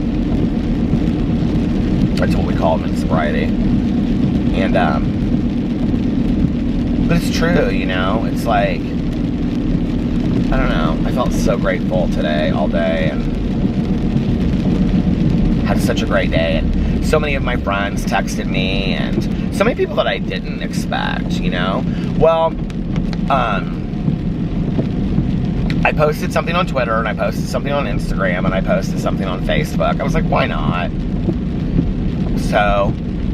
That's what we call them in sobriety. And, but it's true, you know, it's like, I don't know, I felt so grateful today, all day, and had such a great day, and so many of my friends texted me, and so many people that I didn't expect, you know. Well, I posted something on Twitter, and I posted something on Instagram, and I posted something on Facebook. I was like, why not? So,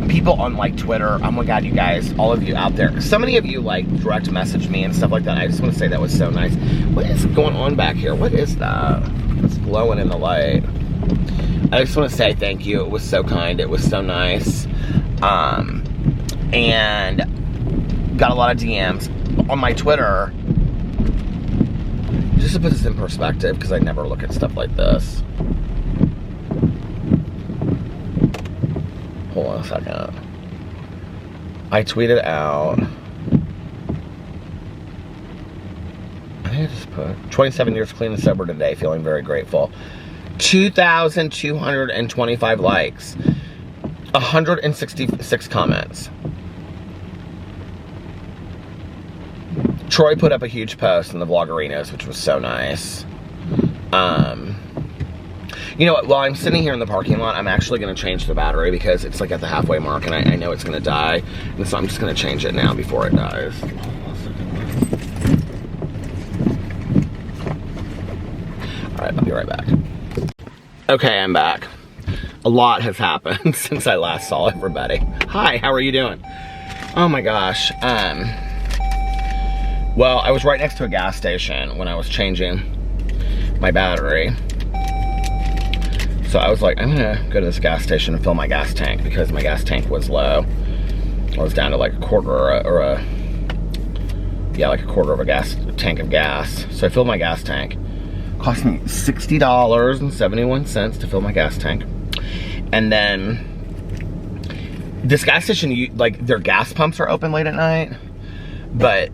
people on, like, Twitter, oh my God, you guys, all of you out there, so many of you, like, direct message me and stuff like that. I just want to say that was so nice. What is going on back here? What is that? It's glowing in the light. I just want to say thank you. It was so kind. It was so nice. And got a lot of DMs on my Twitter. Just to put this in perspective, because I never look at stuff like this. Hold on a second. I tweeted out, I think I just put 27 years clean and sober today, feeling very grateful. 2,225 likes, 166 comments. Troy put up a huge post in the Vloggerinos, which was so nice. You know what, while I'm sitting here in the parking lot, I'm actually going to change the battery because it's like at the halfway mark, and I know it's going to die, and so I'm just going to change it now before it dies. Alright, I'll be right back. Okay, I'm back. A lot has happened since I last saw everybody. Hi, how are you doing? Oh my gosh. Well, I was right next to a gas station when I was changing my battery. So I was like, I'm gonna go to this gas station and fill my gas tank because my gas tank was low. I was down to like a quarter like a quarter of a gas tank of gas. So I filled my gas tank. Cost me $60.71 to fill my gas tank. And then this gas station, like, their gas pumps are open late at night, but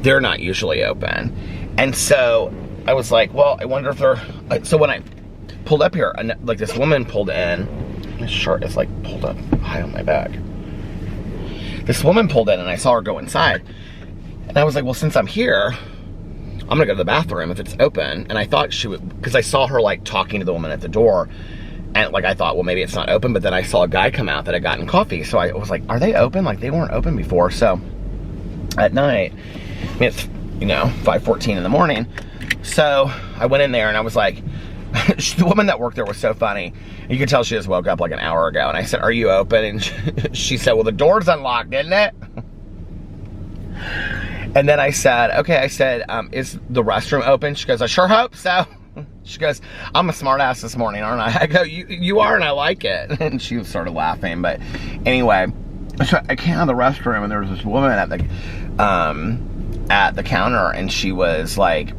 they're not usually open. And so I was like, well, I wonder if they're, so when I pulled up here, like, this woman pulled in, this shirt is like pulled up high on my back. This woman pulled in and I saw her go inside. And I was like, well, since I'm here, I'm gonna go to the bathroom if it's open. And I thought she would, because I saw her like talking to the woman at the door. And like, I thought, well, maybe it's not open, but then I saw a guy come out that had gotten coffee. So I was like, are they open? Like, they weren't open before. So at night, I mean, it's, you know, 5:14 in the morning. So I went in there and I was like, the woman that worked there was so funny. You could tell she just woke up like an hour ago. And I said, are you open? And she said, well, the door's unlocked, isn't it? And then I said, okay, I said, is the restroom open? She goes, I sure hope so. She goes, I'm a smart ass this morning, aren't I? I go, you are, and I like it. And she was sort of laughing, but anyway, So I came out of the restroom and there was this woman at the counter, and she was like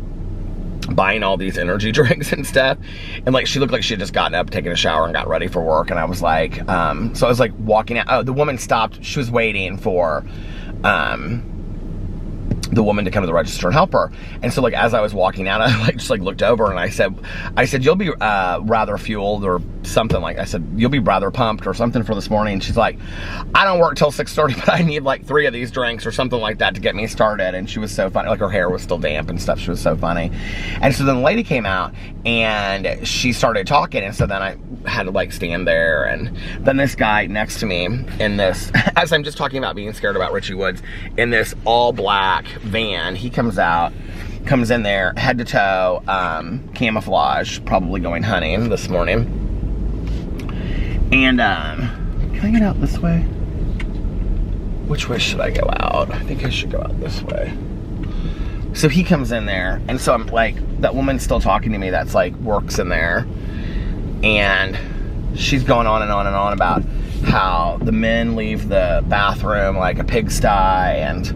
buying all these energy drinks and stuff, and like she looked like she had just gotten up, taken a shower, and got ready for work. And I was like, so I was like walking out. Oh, the woman stopped. She was waiting for the woman to come to the register and help her. And so like as I was walking out, I like just like looked over and I said you'll be rather fueled or something, like I said you'll be rather pumped or something for this morning. And she's like, I don't work till 6:30, but I need like 3 of these drinks or something like that to get me started. And she was so funny, like her hair was still damp and stuff. She was so funny. And so then the lady came out and she started talking, and so then I had to like stand there, and then this guy next to me in this, as I'm just talking about being scared about Richie Woods, in this all black van, he comes in there head to toe, camouflage, probably going hunting this morning. And can I get out this way? Which way should I go out? I think I should go out this way. So he comes in there, and so I'm like, that woman's still talking to me that's like works in there, and she's going on and on and on about how the men leave the bathroom like a pigsty, and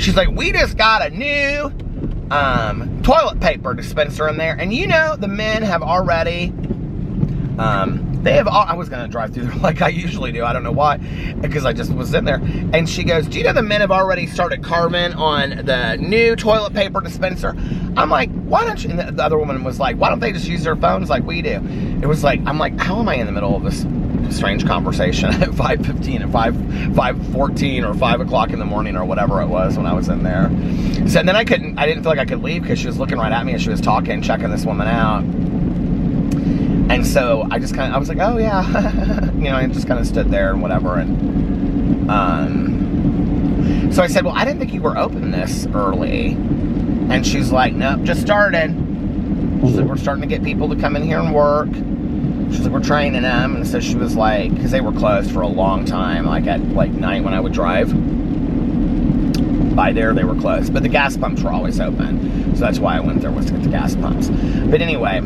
she's like, we just got a new toilet paper dispenser in there, and you know the men have already I was gonna drive through there like I usually do, I don't know why, because I just was in there, and she goes, do you know the men have already started carving on the new toilet paper dispenser? I'm like, why don't you? And the other woman was like, why don't they just use their phones like we do? It was like, I'm like, how am I in the middle of this strange conversation at 5:15 and 5:14 or 5 o'clock in the morning or whatever it was when I was in there? So then I didn't feel like I could leave because she was looking right at me and she was talking, checking this woman out. And so I was like, oh yeah, you know, I just kind of stood there and whatever. And so I said, well, I didn't think you were open this early. And she's like, nope, just started. She's like, we're starting to get people to come in here and work. She's like, we're training them. And so she was like, because they were closed for a long time, like at like night when I would drive by there, they were closed. But the gas pumps were always open. So that's why I went there, was to get the gas pumps. But anyway,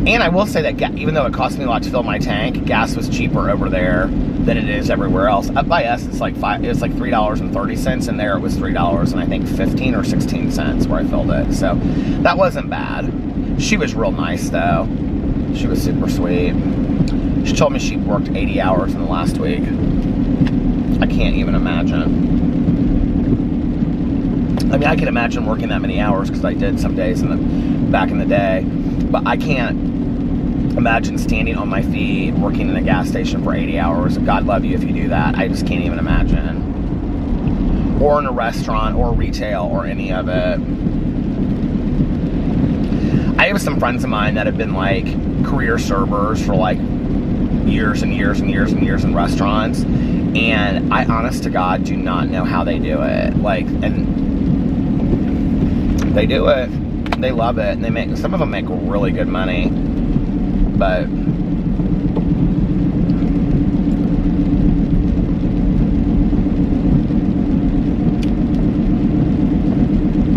and I will say that even though it cost me a lot to fill my tank, gas was cheaper over there than it is everywhere else. Up by us, it's like $3.30, and there it was $3 and I think 15 or 16 cents where I filled it. So that wasn't bad. She was real nice though. She was super sweet. She told me she worked 80 hours in the last week. I can't even imagine. I mean, I can imagine working that many hours because I did some days back in the day, but I can't imagine standing on my feet working in a gas station for 80 hours. God love you if you do that. I just can't even imagine. Or in a restaurant or retail or any of it. I have some friends of mine that have been like career servers for like years and years and years and years in restaurants, and I honest to God do not know how they do it. Like, and they do it, they love it, and some of them make really good money, but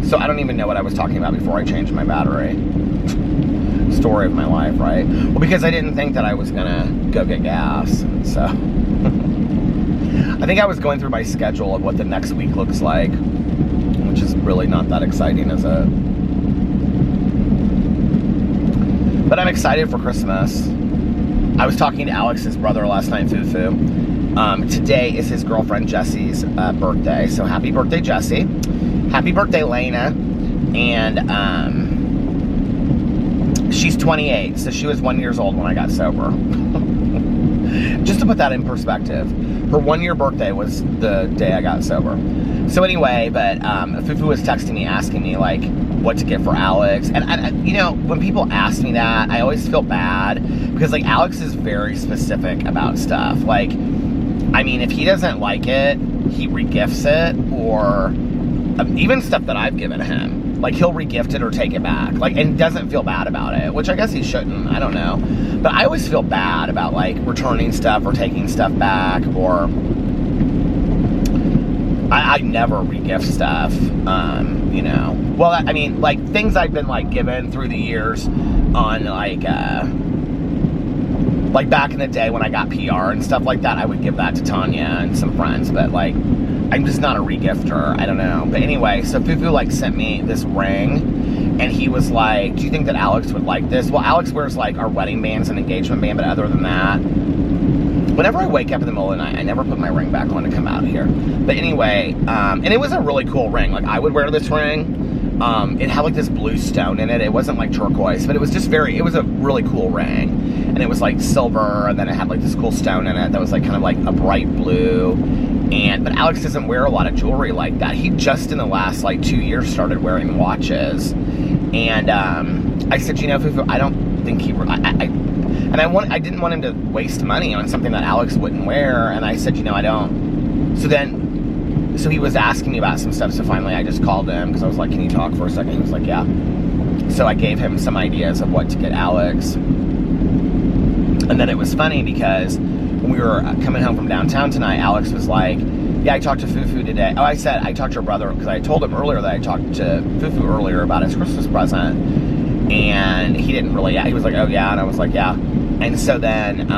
so I don't even know what I was talking about before I changed my battery. Story of my life, right? Well, because I didn't think that I was gonna go get gas, so I think I was going through my schedule of what the next week looks like, which is really not that exciting, is it? But I'm excited for Christmas. I was talking to Alex's brother last night, Fufu. Today is his girlfriend Jesse's birthday, so happy birthday, Jesse. Happy birthday, Lena. And she's 28, so she was 1 year old when I got sober. Just to put that in perspective, her 1 year birthday was the day I got sober. So anyway, but Fufu was texting me, asking me like what to get for Alex, and I, you know, when people ask me that, I always feel bad because like Alex is very specific about stuff. Like, I mean, if he doesn't like it, he regifts it, or even stuff that I've given him. Like, he'll regift it or take it back. Like, and doesn't feel bad about it, which I guess he shouldn't. I don't know. But I always feel bad about, like, returning stuff or taking stuff back, or I never regift stuff, you know. Well, I mean, like, things I've been, like, given through the years on, like, like back in the day when I got PR and stuff like that, I would give that to Tanya and some friends, but like, I'm just not a regifter. I don't know. But anyway, so Fufu like sent me this ring, and he was like, do you think that Alex would like this? Well, Alex wears like our wedding bands and engagement band, but other than that, whenever I wake up in the middle of the night, I never put my ring back on to come out here. But anyway, and it was a really cool ring. Like, I would wear this ring. It had like this blue stone in it. It wasn't like turquoise, but it was just it was a really cool ring. And it was like silver, and then it had like this cool stone in it that was like kind of like a bright blue. But Alex doesn't wear a lot of jewelry like that. He just in the last like 2 years started wearing watches. And I said, you know, Fufu, I don't think he, I didn't want him to waste money on something that Alex wouldn't wear. And I said, you know, I don't. So he was asking me about some stuff. So finally I just called him because I was like, can you talk for a second? He was like, yeah. So I gave him some ideas of what to get Alex. And then it was funny because when we were coming home from downtown tonight, Alex was like, yeah, I talked to Fufu today. Oh, I said, I talked to her brother, because I told him earlier that I talked to Fufu earlier about his Christmas present. And he didn't really, he was like, oh yeah, and I was like, yeah. And so then,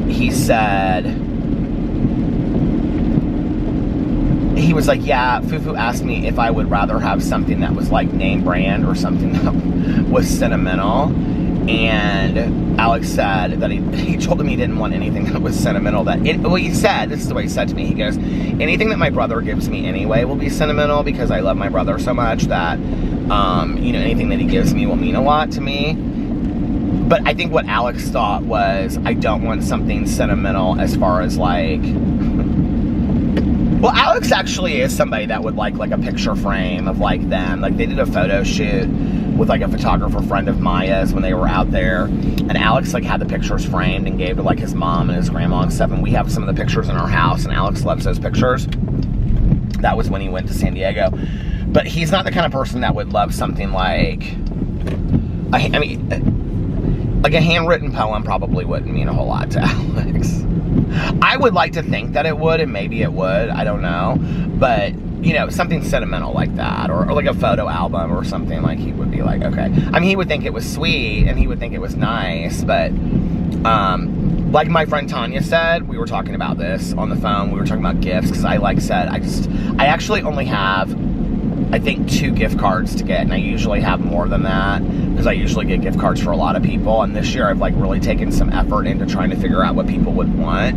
he said, he was like, yeah, Fufu asked me if I would rather have something that was like name brand or something that was sentimental. And Alex said that he told him he didn't want anything that was sentimental. Well, he said, this is the way he said to me, he goes, anything that my brother gives me anyway will be sentimental because I love my brother so much that, you know, anything that he gives me will mean a lot to me. But I think what Alex thought was, I don't want something sentimental as far as like, well, Alex actually is somebody that would like a picture frame of like them. Like, they did a photo shoot with like a photographer friend of Maya's when they were out there, and Alex like had the pictures framed and gave to like his mom and his grandma and stuff, and we have some of the pictures in our house, and Alex loves those pictures. That was when he went to San Diego. But he's not the kind of person that would love something like, I mean, like a handwritten poem probably wouldn't mean a whole lot to Alex. I would like to think that it would, and maybe it would, I don't know, but you know, something sentimental like that, or like a photo album or something, like he would be like, okay. I mean, he would think it was sweet, and he would think it was nice, but, like my friend Tanya said, we were talking about this on the phone, we were talking about gifts, because I actually only have, I think, 2 gift cards to get, and I usually have more than that, because I usually get gift cards for a lot of people, and this year I've like really taken some effort into trying to figure out what people would want.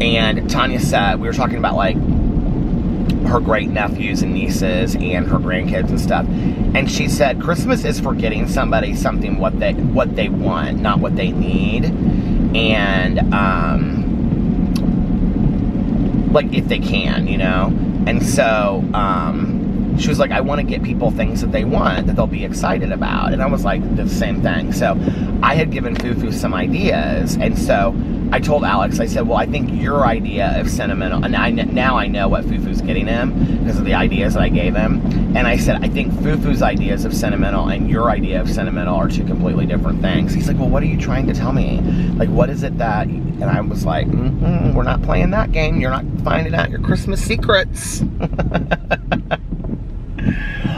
And Tanya said, we were talking about like her great nephews and nieces and her grandkids and stuff, and she said Christmas is for getting somebody something what they want, not what they need. And like if they can, you know. And so she was like, I want to get people things that they want, that they'll be excited about. And I was like, the same thing. So I had given Fufu some ideas, and so I told Alex, I said, well, I think your idea of sentimental, and now I know what Fufu's getting him because of the ideas that I gave him. And I said, I think Fufu's ideas of sentimental and your idea of sentimental are 2 completely different things. He's like, well, what are you trying to tell me? Like, what is it that, and I was like, we're not playing that game. You're not finding out your Christmas secrets.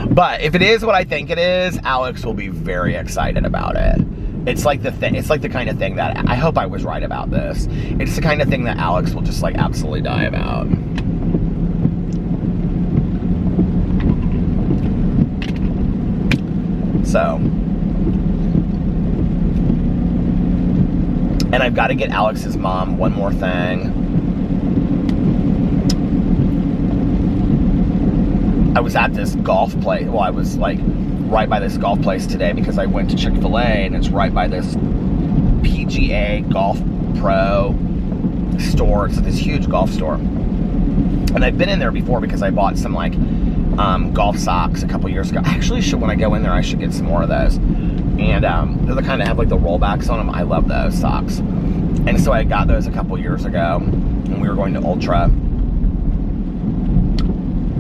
But if it is what I think it is, Alex will be very excited about it. It's like the kind of thing that, I hope I was right about this. It's the kind of thing that Alex will just like absolutely die about. So, and I've got to get Alex's mom one more thing. I was at this golf place. Well, I was like right by this golf place today because I went to Chick-fil-A, and it's right by this PGA Golf Pro store. It's this huge golf store. And I've been in there before because I bought some like golf socks a couple years ago. Actually, when I go in there, I should get some more of those. And they're the kind that have like the rollbacks on them. I love those socks. And so I got those a couple years ago when we were going to Ultra.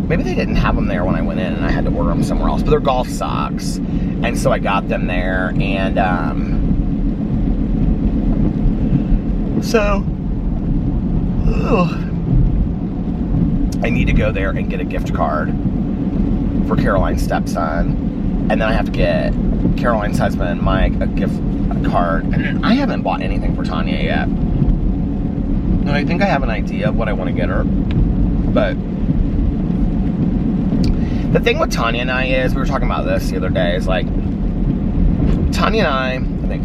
Maybe they didn't have them there when I went in, and I had to order them somewhere else. But they're golf socks. And so I got them there. And I need to go there and get a gift card for Caroline's stepson. And then I have to get Caroline's husband, Mike, card. And I haven't bought anything for Tanya yet. And I think I have an idea of what I want to get her. But the thing with Tanya and I is, we were talking about this the other day, is like, Tanya and I think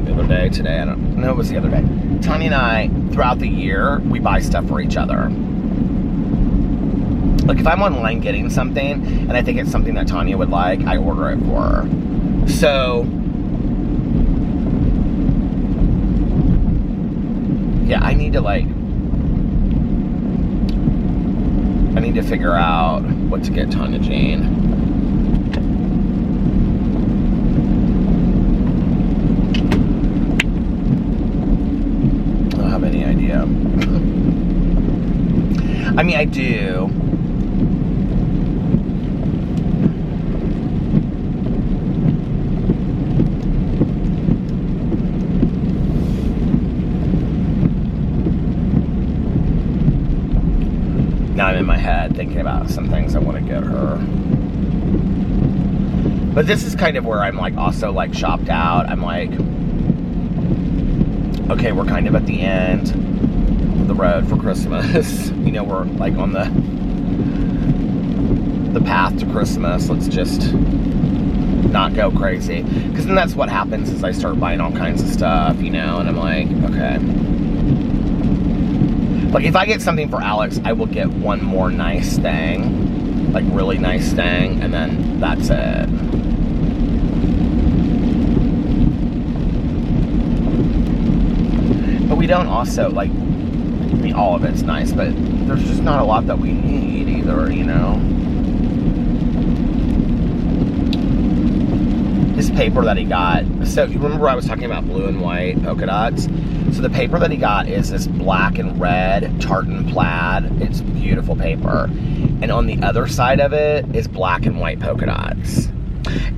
the other day, today, I don't know, it was the other day. Tanya and I, throughout the year, we buy stuff for each other. Like, if I'm online getting something, and I think it's something that Tanya would like, I order it for her. So, yeah, I need to figure out what to get Tanya Jane. I don't have any idea. I mean, I do. Now I'm in my head thinking about some things I want to get her. But this is kind of where I'm like also like shopped out. I'm like, okay, we're kind of at the end of the road for Christmas. You know, we're like on the path to Christmas. Let's just not go crazy. Because then that's what happens is I start buying all kinds of stuff, you know, and I'm like, okay. Like, if I get something for Alex, I will get one more nice thing. Like, really nice thing, and then that's it. But we don't also, like, I mean, all of it's nice, but there's just not a lot that we need either, you know? This paper that he got, so you remember I was talking about blue and white polka dots? So the paper that he got is this black and red tartan plaid. It's beautiful paper. And on the other side of it is black and white polka dots.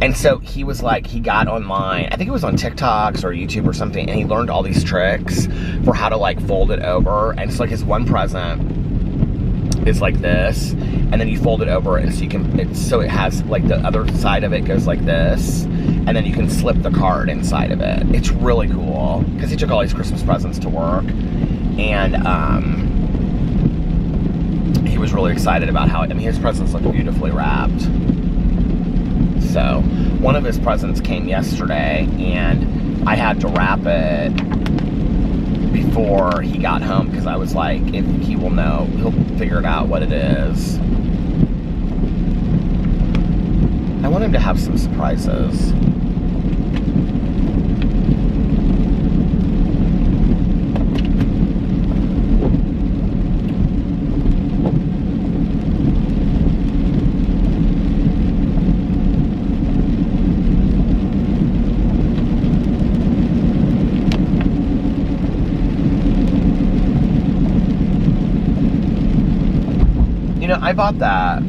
And so he was like, he got online, I think it was on TikToks or YouTube or something, and he learned all these tricks for how to like fold it over. And it's like his one present is like this, and then you fold it over, and so you can, so it has like the other side of it goes like this, and then you can slip the card inside of it. It's really cool because he took all these Christmas presents to work, and he was really excited about how, I mean, his presents look beautifully wrapped. So one of his presents came yesterday, and I had to wrap it before he got home because I was like, if he will know, he'll figure it out what it is. I want him to have some surprises. You know, I bought that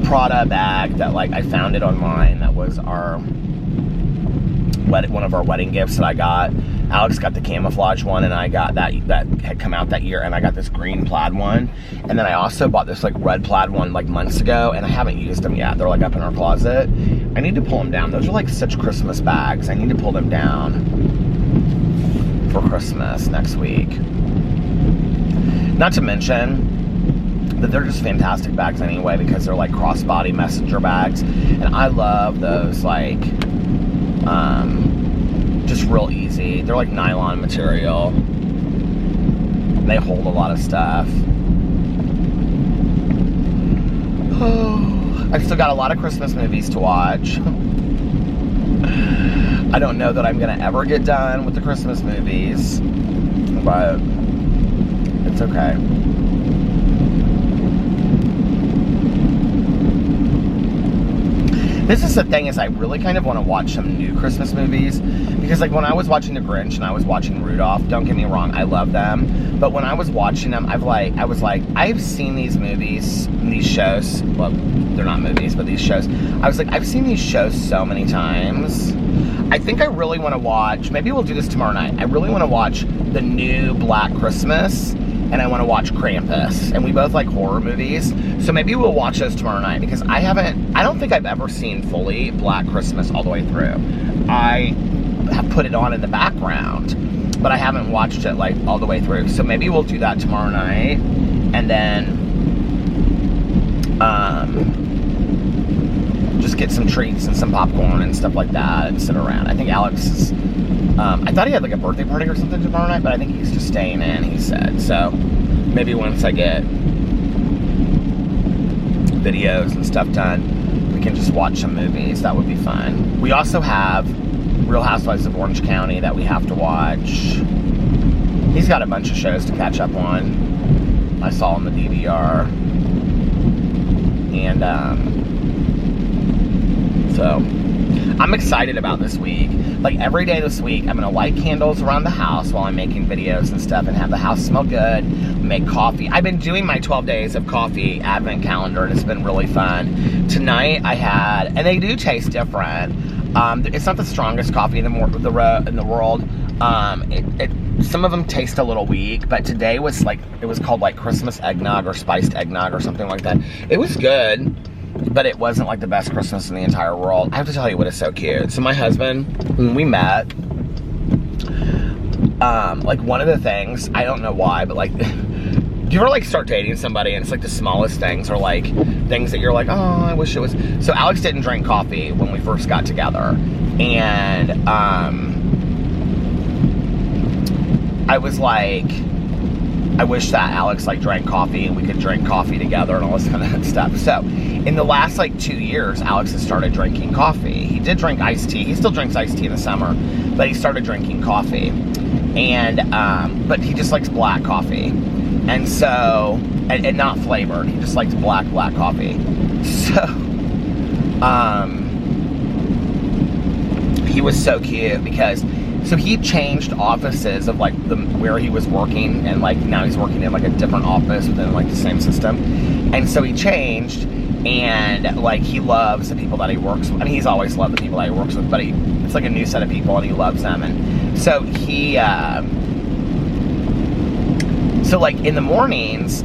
Prada bag that, like, I found it online. That was our one of our wedding gifts that I got. Alex got the camouflage one, and I got that had come out that year, and I got this green plaid one. And then I also bought this like red plaid one like months ago, and I haven't used them yet. They're like up in our closet. I need to pull them down. Those are like such Christmas bags. I need to pull them down for Christmas next week. Not to mention that they're just fantastic bags anyway, because they're like crossbody messenger bags, and I love those, like, just real easy. They're like nylon material. They hold a lot of stuff. Oh, I've still got a lot of Christmas movies to watch. I don't know that I'm gonna ever get done with the Christmas movies, but it's okay. This is the thing, is I really kind of want to watch some new Christmas movies, because like when I was watching The Grinch and I was watching Rudolph, don't get me wrong, I love them, but when I was watching them, I was like, I've seen these movies, these shows, well, they're not movies, but these shows, I was like, I've seen these shows so many times. I think I really want to watch, maybe we'll do this tomorrow night, I really want to watch the new Black Christmas, and I want to watch Krampus. And we both like horror movies. So maybe we'll watch those tomorrow night, because I don't think I've ever seen fully Black Christmas all the way through. I have put it on in the background, but I haven't watched it like all the way through. So maybe we'll do that tomorrow night, and then just get some treats and some popcorn and stuff like that and sit around. I think Alex is, I thought he had like a birthday party or something tomorrow night, but I think he's just staying in, he said. So maybe once I get videos and stuff done, we can just watch some movies. That would be fun. We also have Real Housewives of Orange County that we have to watch. He's got a bunch of shows to catch up on. I saw on the DVR. And so I'm excited about this week. Like every day this week, I'm gonna light candles around the house while I'm making videos and stuff, and have the house smell good, make coffee. I've been doing my 12 days of coffee advent calendar, and it's been really fun. Tonight I had, and they do taste different. It's not the strongest coffee in the world. Some of them taste a little weak, but today was like, it was called like Christmas eggnog or spiced eggnog or something like that. It was good, but it wasn't like the best Christmas in the entire world. I have to tell you what is so cute. So my husband, when we met, like one of the things, I don't know why, but like, do you ever like start dating somebody and it's like the smallest things, or like things that you're like, oh, I wish it was. So Alex didn't drink coffee when we first got together, and I was like, I wish that Alex like drank coffee and we could drink coffee together and all this kind of stuff. So in the last like 2 years, Alex has started drinking coffee. He did drink iced tea. He still drinks iced tea in the summer, but he started drinking coffee. And, but he just likes black coffee. And so, and not flavored. He just likes black coffee. So, he was so cute because, so he changed offices of like where he was working, and like now he's working in like a different office within like the same system. And so he changed, and like he loves the people that he works with. I mean, he's always loved the people that he works with, but it's like a new set of people and he loves them. And so he, so like in the mornings,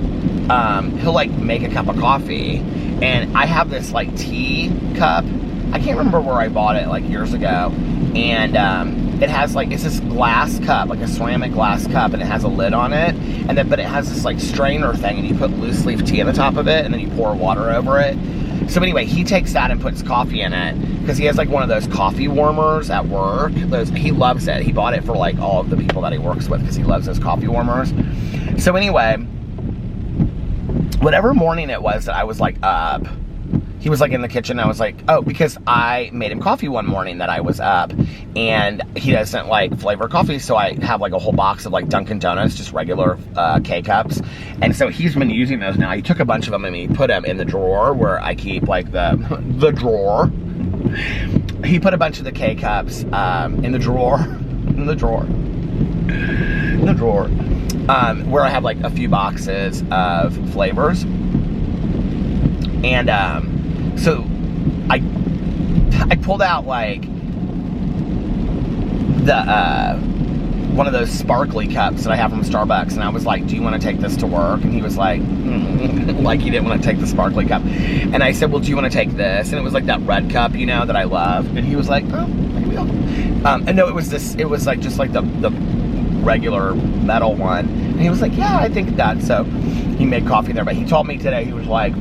he'll like make a cup of coffee, and I have this like tea cup. I can't remember where I bought it like years ago, and it has like, it's this glass cup, like a ceramic glass cup, and it has a lid on it, and then, but it has this like strainer thing, and you put loose leaf tea on the top of it, and then you pour water over it. So anyway, he takes that and puts coffee in it, because he has like one of those coffee warmers at work. He loves it. He bought it for like all of the people that he works with, because he loves those coffee warmers. So anyway, whatever morning it was that I was like up, he was like in the kitchen. I was like, oh, because I made him coffee one morning that I was up, and he doesn't like flavor coffee, so I have like a whole box of like Dunkin' Donuts, just regular K-Cups, and so he's been using those now. He took a bunch of them and he put them in the drawer where I keep like the drawer. He put a bunch of the K-Cups in the drawer, where I have like a few boxes of flavors, and so I pulled out like the one of those sparkly cups that I have from Starbucks, and I was like, do you want to take this to work? And he was like, like he didn't want to take the sparkly cup. And I said, well, do you want to take this? And it was like that red cup, you know, that I love. And he was like, oh, maybe I'll. And no, it was like just like the regular metal one. And he was like, yeah, I think that. So he made coffee there, but he told me today, he was like,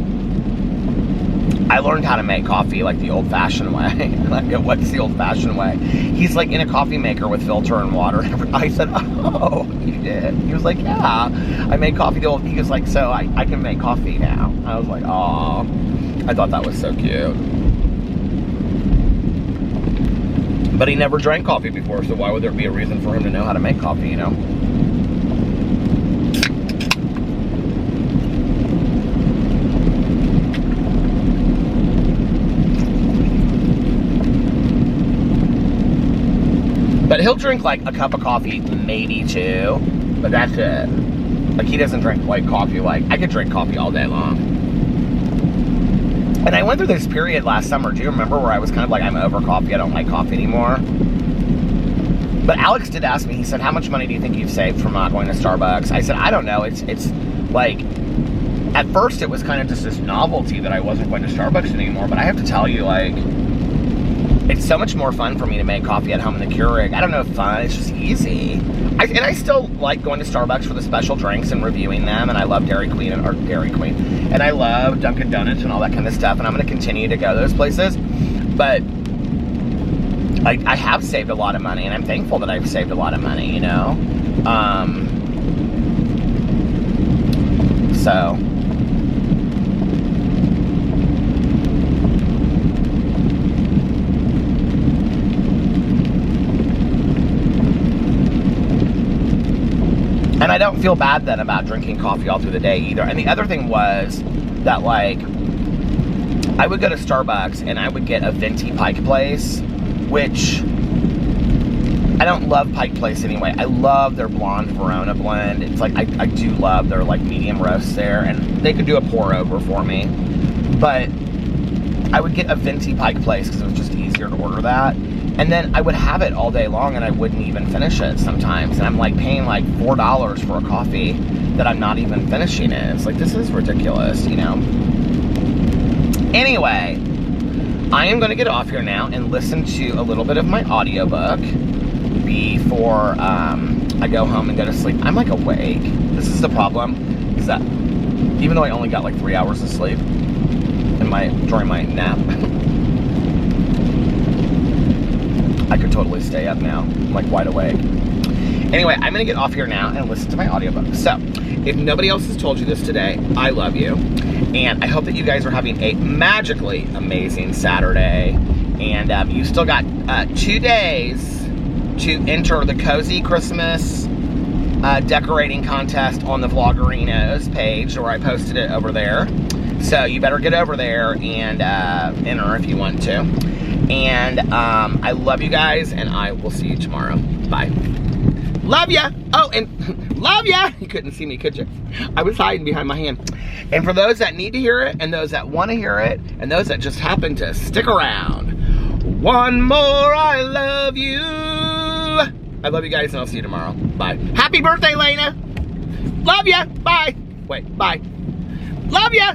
I learned how to make coffee like the old-fashioned way. Like, what's the old-fashioned way? He's like in a coffee maker with filter and water. I said, oh, you did? He was like, yeah, I made coffee the old. He was like, so I can make coffee now. I was like, oh, I thought that was so cute. But he never drank coffee before, so why would there be a reason for him to know how to make coffee, you know? But he'll drink like a cup of coffee, maybe two, but that's it. Like he doesn't drink white coffee. Like I could drink coffee all day long. And I went through this period last summer. Do you remember where I was kind of like, I'm over coffee. I don't like coffee anymore. But Alex did ask me, he said, how much money do you think you've saved from not going to Starbucks? I said, I don't know. It's like, at first it was kind of just this novelty that I wasn't going to Starbucks anymore. But I have to tell you, like, it's so much more fun for me to make coffee at home in the Keurig. I don't know if fun, it's just easy. And I still like going to Starbucks for the special drinks and reviewing them. And I love Dairy Queen. And I love Dunkin' Donuts and all that kind of stuff. And I'm going to continue to go to those places. But I have saved a lot of money, and I'm thankful that I've saved a lot of money, you know? So. And I don't feel bad then about drinking coffee all through the day either. And the other thing was that, like, I would go to Starbucks and I would get a venti Pike Place, which I don't love Pike Place anyway. I love their blonde Verona blend. It's like, I do love their like medium roasts there, and they could do a pour over for me. But I would get a venti Pike Place because it was just easier to order that. And then I would have it all day long and I wouldn't even finish it sometimes. And I'm like paying like $4 for a coffee that I'm not even finishing it. It's like, this is ridiculous, you know? Anyway, I am going to get off here now and listen to a little bit of my audiobook before I go home and go to sleep. I'm like awake. This is the problem, is that even though I only got like 3 hours of sleep during my nap, I could totally stay up now. I'm like wide awake. Anyway, I'm gonna get off here now and listen to my audiobook. So, if nobody else has told you this today, I love you. And I hope that you guys are having a magically amazing Saturday. And you still got 2 days to enter the Cozy Christmas decorating contest on the Vloggerinos page, where I posted it over there. So you better get over there and enter if you want to. And I love you guys, and I will see you tomorrow. Bye. Love ya. Oh, and love ya. You couldn't see me, could you? I was hiding behind my hand. And for those that need to hear it, and those that want to hear it, and those that just happen to stick around, one more I love you. I love you guys, and I'll see you tomorrow. Bye. Happy birthday, Lena. Love ya. Bye. Wait, bye. Love ya.